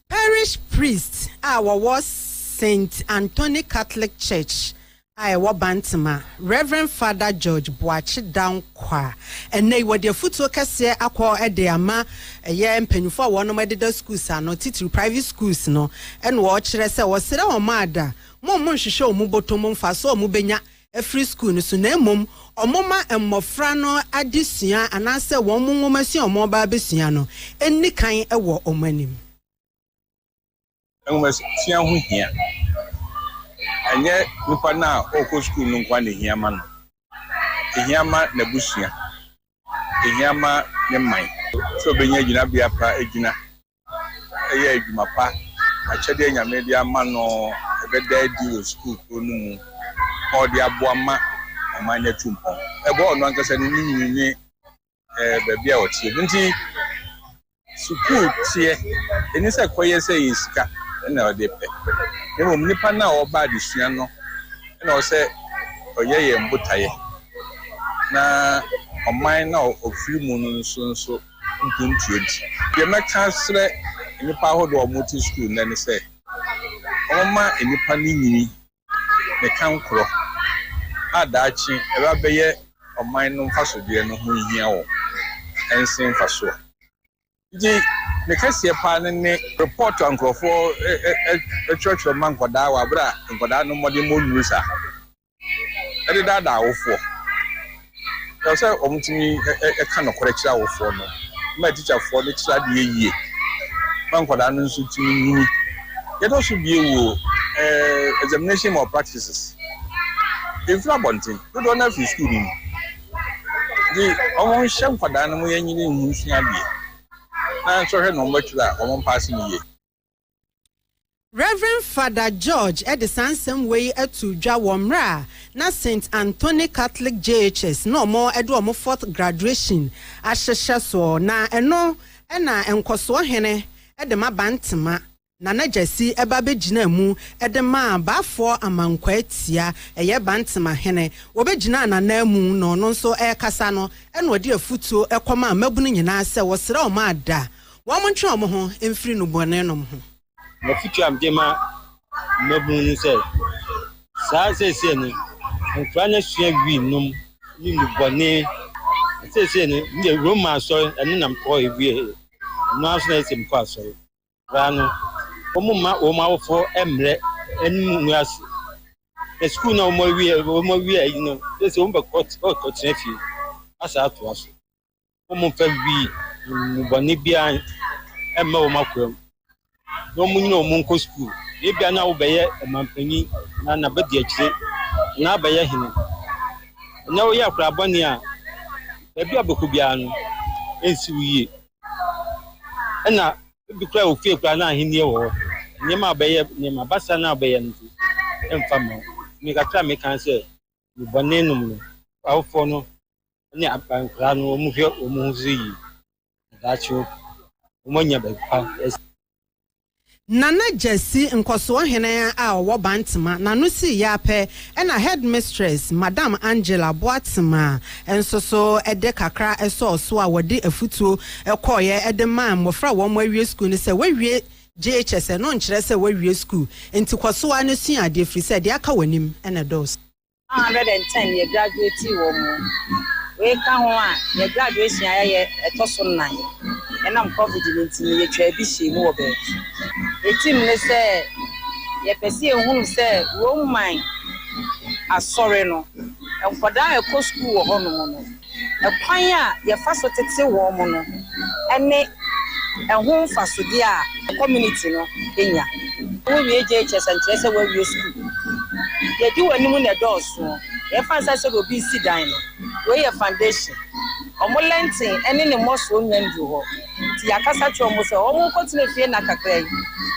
Parish priest was St. Anthony Catholic Church Bantama Reverend Father George Boachi down kwa and they were the footwo kase akwa ama ye mpanyufo wono medida schools ano titiri private schools no and wo kire se wo sere wo mada mo nhwehwe omu botom mfa so omu benya free school no so na emom omoma emmofra no adesua anase wo mu nwomasi omo ba besua no enni kan ewo omanim tia ho hia enye nipa na okọ school no kwa ne hia ma no hia ma na busua hia ma ne man so benya gina bia pa egina eye adwuma pa achede nyame dia ma no ebeda di o school no mu o dia boama amanya tumpo ebo ono ankasa ni nyinyi bebia otie nti school tie eni se koye se yisika na o de pe emo nipa na o ba adesua no na o se oyeye mbutaye na oman na ofiri mu no nso ntuntuenti ye meka sre nipa hodo o multi school na ne se oma nipa ni nyini ne kankro adachi eba beye oman no mfasodie no ho hia wo ensin faso di ne kase pa ne report ankrofo church man koda wa bra koda no mode mo nusa ede dada awofo so say omutimi ka no kore kira awofo no ma teacher for the kira de yie man koda no nso timi nyini ye do so bie wo examination or practices if la bontin do do na fi school ni di omo hye koda no mo yanyini nhusua bie Reverend Father George Edison same way to Jawamra na St. Anthony Catholic JHS no more edu omo fourth graduation ahyehyɛ so na eno na enkoso hene edema bantema Nana Jesse eba begyina mu edema bafo amankwa atia eye bantema hene obegyina nana mu no no nso kasa no ene odi afutuo ekoma mabunu nyina se wosere o ma da wo montwe o mo ho emfiri no bone no mo ho mafutu amdema mabunu se sa se ni mfanya sua wi num ni no bone se ni ndi Roma so ene nam ko ewie no aso na ese mko aso rano omuma omawofo emre enu ase the school na omowie you know this omba court trefi asa ato aso omumfa wi mubani bia emma omakwam no munyina omunko school e bia na wo beye mampanyi na bedi akire na beye hene na wo ya kra boni a ebi aboku bia no ensi wiye na bikra ofie kra na ahenie wo nyema beye nyema basa na beye nti emfama mi ka tra me kan se bone num no awfo no ne abankra no omuhwe omuhuzi dacho omonya bepa Nana Jesse nkoso hene a wo bantema na no si ya pe na headmistress Madam Angela Boatema enso so ede kakra eso so a wode afutuo ekoye ede man mofra wo mawie school ni se wawie JHS no nkyere se wawie school enti kwaso ane sua ade free se de aka wanim ene dos 110 ye graduate wo mu we ka ho a ye graduation aye etoso 9 enam covid ntimi ye twa bi hye mu wo be etim ne se ye pese ehunu se wo man asore no enkwada ekọ school wo hono mo no ekwan a ye fa so tete wo mo no ene ehun fa so dia community no enya wo wie JHS antre se wo wie school ye di wani mu na doso ye fa sa se go bi si dan no we ye foundation omolentin ene ne moso nyandu ho ti yakasa twa mo se omo kontine fie na kakra yi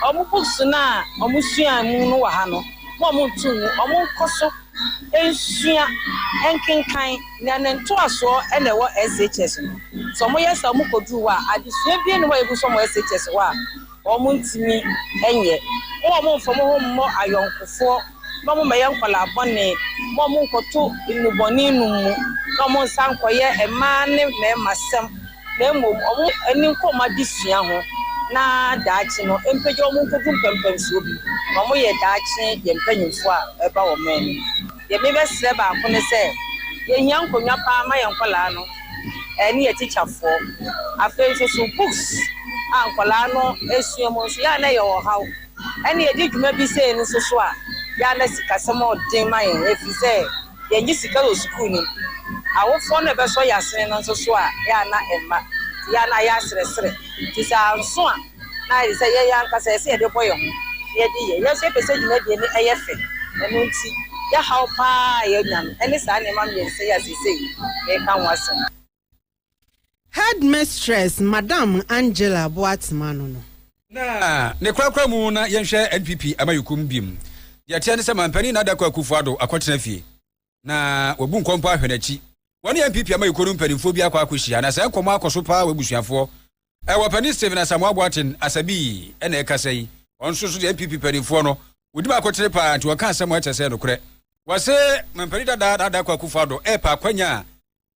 omo books na omo sua mu no wa ha no mo mo tu omo koso ensua enkenkan na nento aso ene wo SHS no so mo yesa omo kodu wa adesua bie ne wa ebu so mo SHS wa omo ntimi enye omo mfo mo ho mo ayonkofo mo meya nkwala bone mo nkoto inuboni numu mo sankoye ema ne me masem na mo omo ani nkoma disua ho na daachi no empeje omo nkodu pempem so bi mo ye daachi ye mpanyimfo a eba wo mani ye mebe sre ba ko ne se ye hia nkonwa pa ma ye nkwala no eni ye teacher fo afen so books ankwala no esua mo so ya na ye wo hawo eni ye di dwuma bi se ni so a ya na sika samo den ma ye efi se ye nyi sika lo school ni awofo na be so ya sene no so a ya na emma ya na ya sere ti sa nso a na ye se ye ya nkasa se ye de boyo ye di ye se pese dwuma die ni eyefe eno nti ya how pa ye nyam eni sa na ma me se ya se ye kan wasem Headmistress Madam Angela Boatema no na ne kwakwa mu na yenhwe NPP amayukum bim ya tia ne se mampani na da kwa kufuado akotena fie na wabu nkompo ahwenachi woni NPP amayukoru mpanimfo bi akwa akohia na se nkomo akoso pa wabusuafo wapani Steven Asamoah Boatin asabi ene kasai onso so de NPP panimfo no wodi ba akotere pa anti waka Asamoah chese no kure wase mampani da kwa kufuado pa akwanya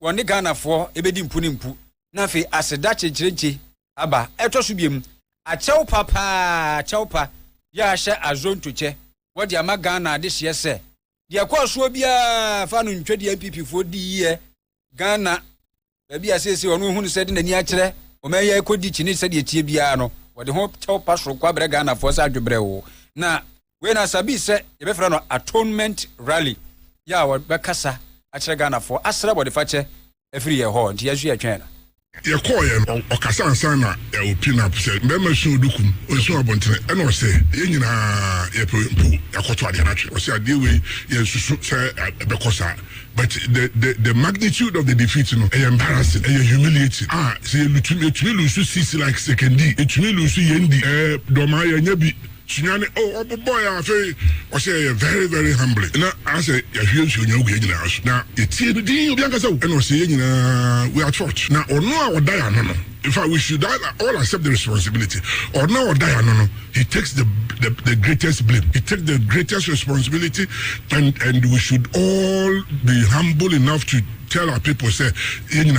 woni Ghanafo ebedi mpuni mpu na fe aseda chechereche aba etoso biem achew papa ya hye azontoche wodi ama Ghana de hye se de akoso bia fa no ntwedi NPP fo di ye Ghana bia asese onu hunu se de nani akere o meya ekodi chini se de tie bia no wodi ho chew pasro kwa bre Ghana fo sa adwebre wo na we na sabi se ye be fra no atonement rally ya wo be kasa akere Ghana fo asra bodi fache efiri ye ho nti yazu ya twena ye koye okasa ansana e opina pse mbema su dukum osu abontene ena o se ye nyina ye pempu yakoto ade na twe o se ade we ye susu se bekosa but the magnitude of the defeat no e embarrassing e humiliating se ye lutumi lusu sisi like sekendi etumi lusu yendi do ma ye nyabi Sunyane boy afi o say very very humble na I say ya hwie nsu nyagu nyina so na etie no din obi ankasa wo na o say nyina we are church na ono a oda ya no in fact, we should all accept the responsibility. Or now or die, no. He takes the greatest blame. He takes the greatest responsibility, and we should all be humble enough to tell our people, say, President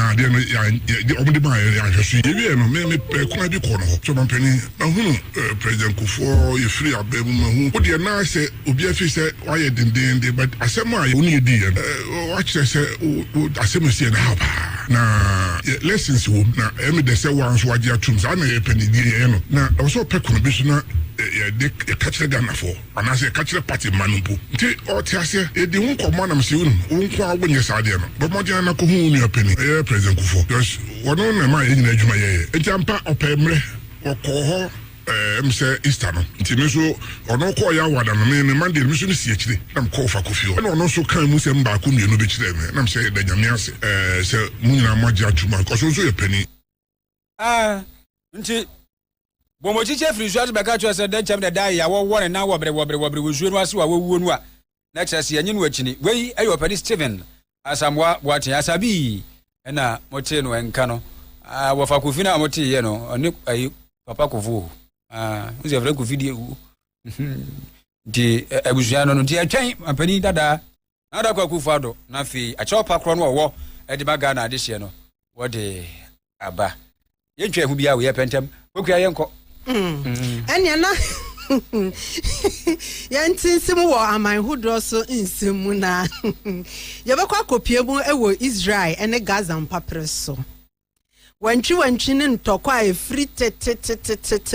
Kufo, you free a baby. What do you now say? Ubiafi say, why you didn't, but I said, my only idea. Watch, I say, I say, now, lessons, now, they say, once what you are tools, I may penny, now, also Pekon, they catch the gun for, and I say, catch the party manupu. Or Tiasia, they won't come on, I'm soon, won't call when you're sad, but Modiana Kuhun, your penny, President Kufo. Because one on my in a jumper or Pemre or Coho. Say Eastern. Timiso or no call Yawad and Monday, Mission CHD. I'm called for coffee. And also can Muslim Bakumi no bitch them. And I'm saying that Yamias say Muna Maja to my cause also a penny. Bomochi Jeffrey George Bakacho said that chapter die. I want an hour, but was you was who next as Yanin Wachini. Way I open Steven as I'm watching as I be. And Motino and Cano. Wafakufina Moti, you know, a Papa Kufu. Who's a very good video? The Abusiano, no dear chain, and penny dada. Nada Kufado, Nafi, a chopper crown war at the Bagana this year. What a Abba. Yenche who be our year okay, uncle. And yana Yantin Simu and my hood also in Simuna. Yabaka copiable ewo Israel and a Gaza and Papreso. When you and Chinin talk a free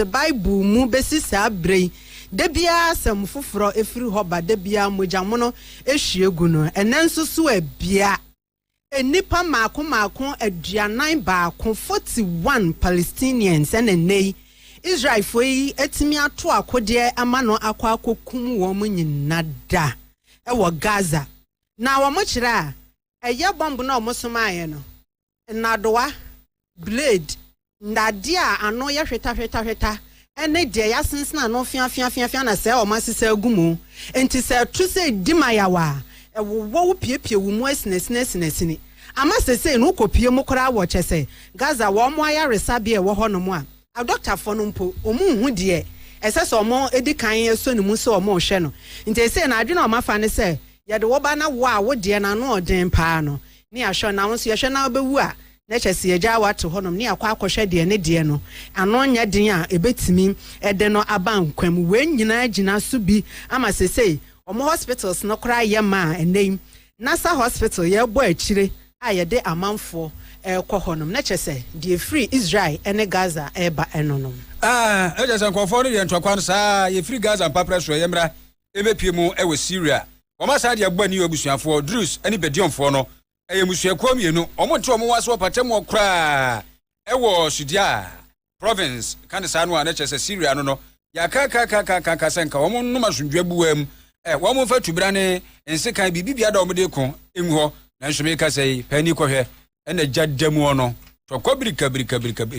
Bible mu besis abre, debia some fufro a free hobba debia mujamono a shioguno, and then so a bia. A nipa makun a dianine bar 41 Palestinians and a nay. Israel for etimia to akodie amano akwa kokum woman in nada. Ewa Gaza. Na wa mochira e ye bomb na omosoma no. Nadoa blade nadia ano ya hweta ene de ya sensna no fia na se o masese agumu enti se tu se dimayawa e wo piepie wo mu asinesini ama se no kopie mu kora wo chese Gaza wo mo aya resabie wo ho no mu a doctor for no mpo omu hu de ese so mo edikan eso ne mu se o mo hwe no enti se na adwe na o mafa ne se ye de wo ba na wo a wo de na no odin pa no ni ahwe na wo so ye hwe na obewu a na chese ye ja wato honom ni akwa akohwe de ne de no ano nya din a ebetimi ede no abankwam we nyina gina so bi ama sesei omo hospitals no kra ye ma enem nasa hospital ye bo akire a ye de amanfo ekọ honom na chese de free Israel ene Gaza eba enonom e just nkofo no ye ntwakwan sa ye free Gaza papreso ye mra ebepie mu e we Syria o ma sa de agba ni obusuafo Drus eni bedionfo no musuakuo mienu omonte omowaso opatem okra ewo Sudia province kan sa no na chese Syria no ya ka senka omonno masundwa buam wo fa tubra ne ensekan bibibia da omde ko enhu ho na nsome ka sei pani kohwe ena jaddemu no to kobirika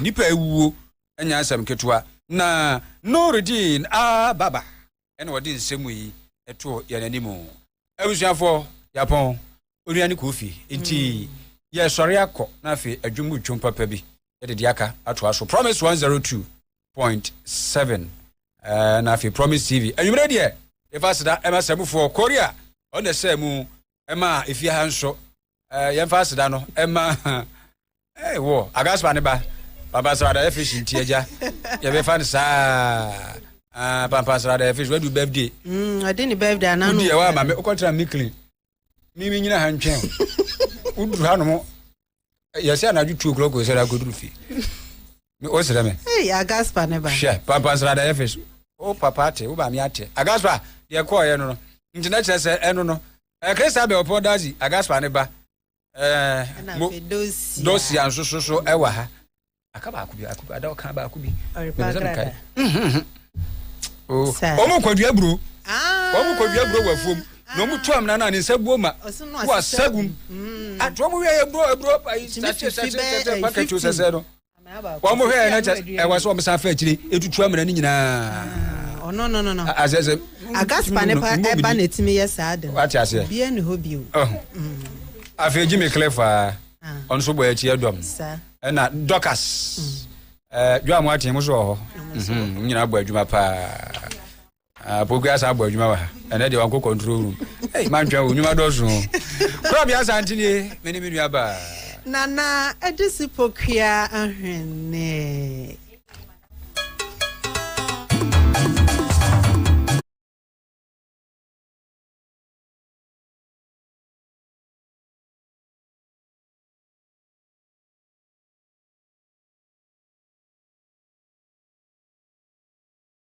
nipa ewuo anya asam ketua na Nuruddin Baba ena wodi nsemu yi eto yananimu abusuafo Japan Oniani Kofi inti ye sori akọ na fe adwumu twom papa bi ye de aka ato aso Promise 102.7 na fe Promise TV anwumre de e fasida e masamufo Korea on the same ema efia hanso ye fasida no ema wo agaspa ne ba papa sara da fish inti eja ye be fan sa papa sara da fish we do birthday I didn't birthday na no ye wa ma me okotra mikli Mimi nyina hantwen uduru hanom yesi anaju 2 o'clock o sera goduru fi me o sera me agaspa ne ba she papa sera da efes o papa te o ba mi ate agaspa de ko ye no ntina chese eno no krista be opodazi agaspa ne ba dosi ansoso ewa ha akaba akubi ada oka ba akubi o mo kwadua bro wafom no mu tuam na ne nsabuoma wa sagum atwo we ye bro pa sase package sase no wa mo he na e wa so mo sa fa akire etutuam na ni nyina no azeze agaspa ne pa e ba na timi ye saade what ase bia ne ho bio afeji me clefa on so boy achi adom na Docas dwa mo atem so ho nyina abɔ adwuma pa progress abɔ adwuma wa ene de wanko control room man twa onwuma do so ko bia santini meni menu aba nana edisi pokua ahwenne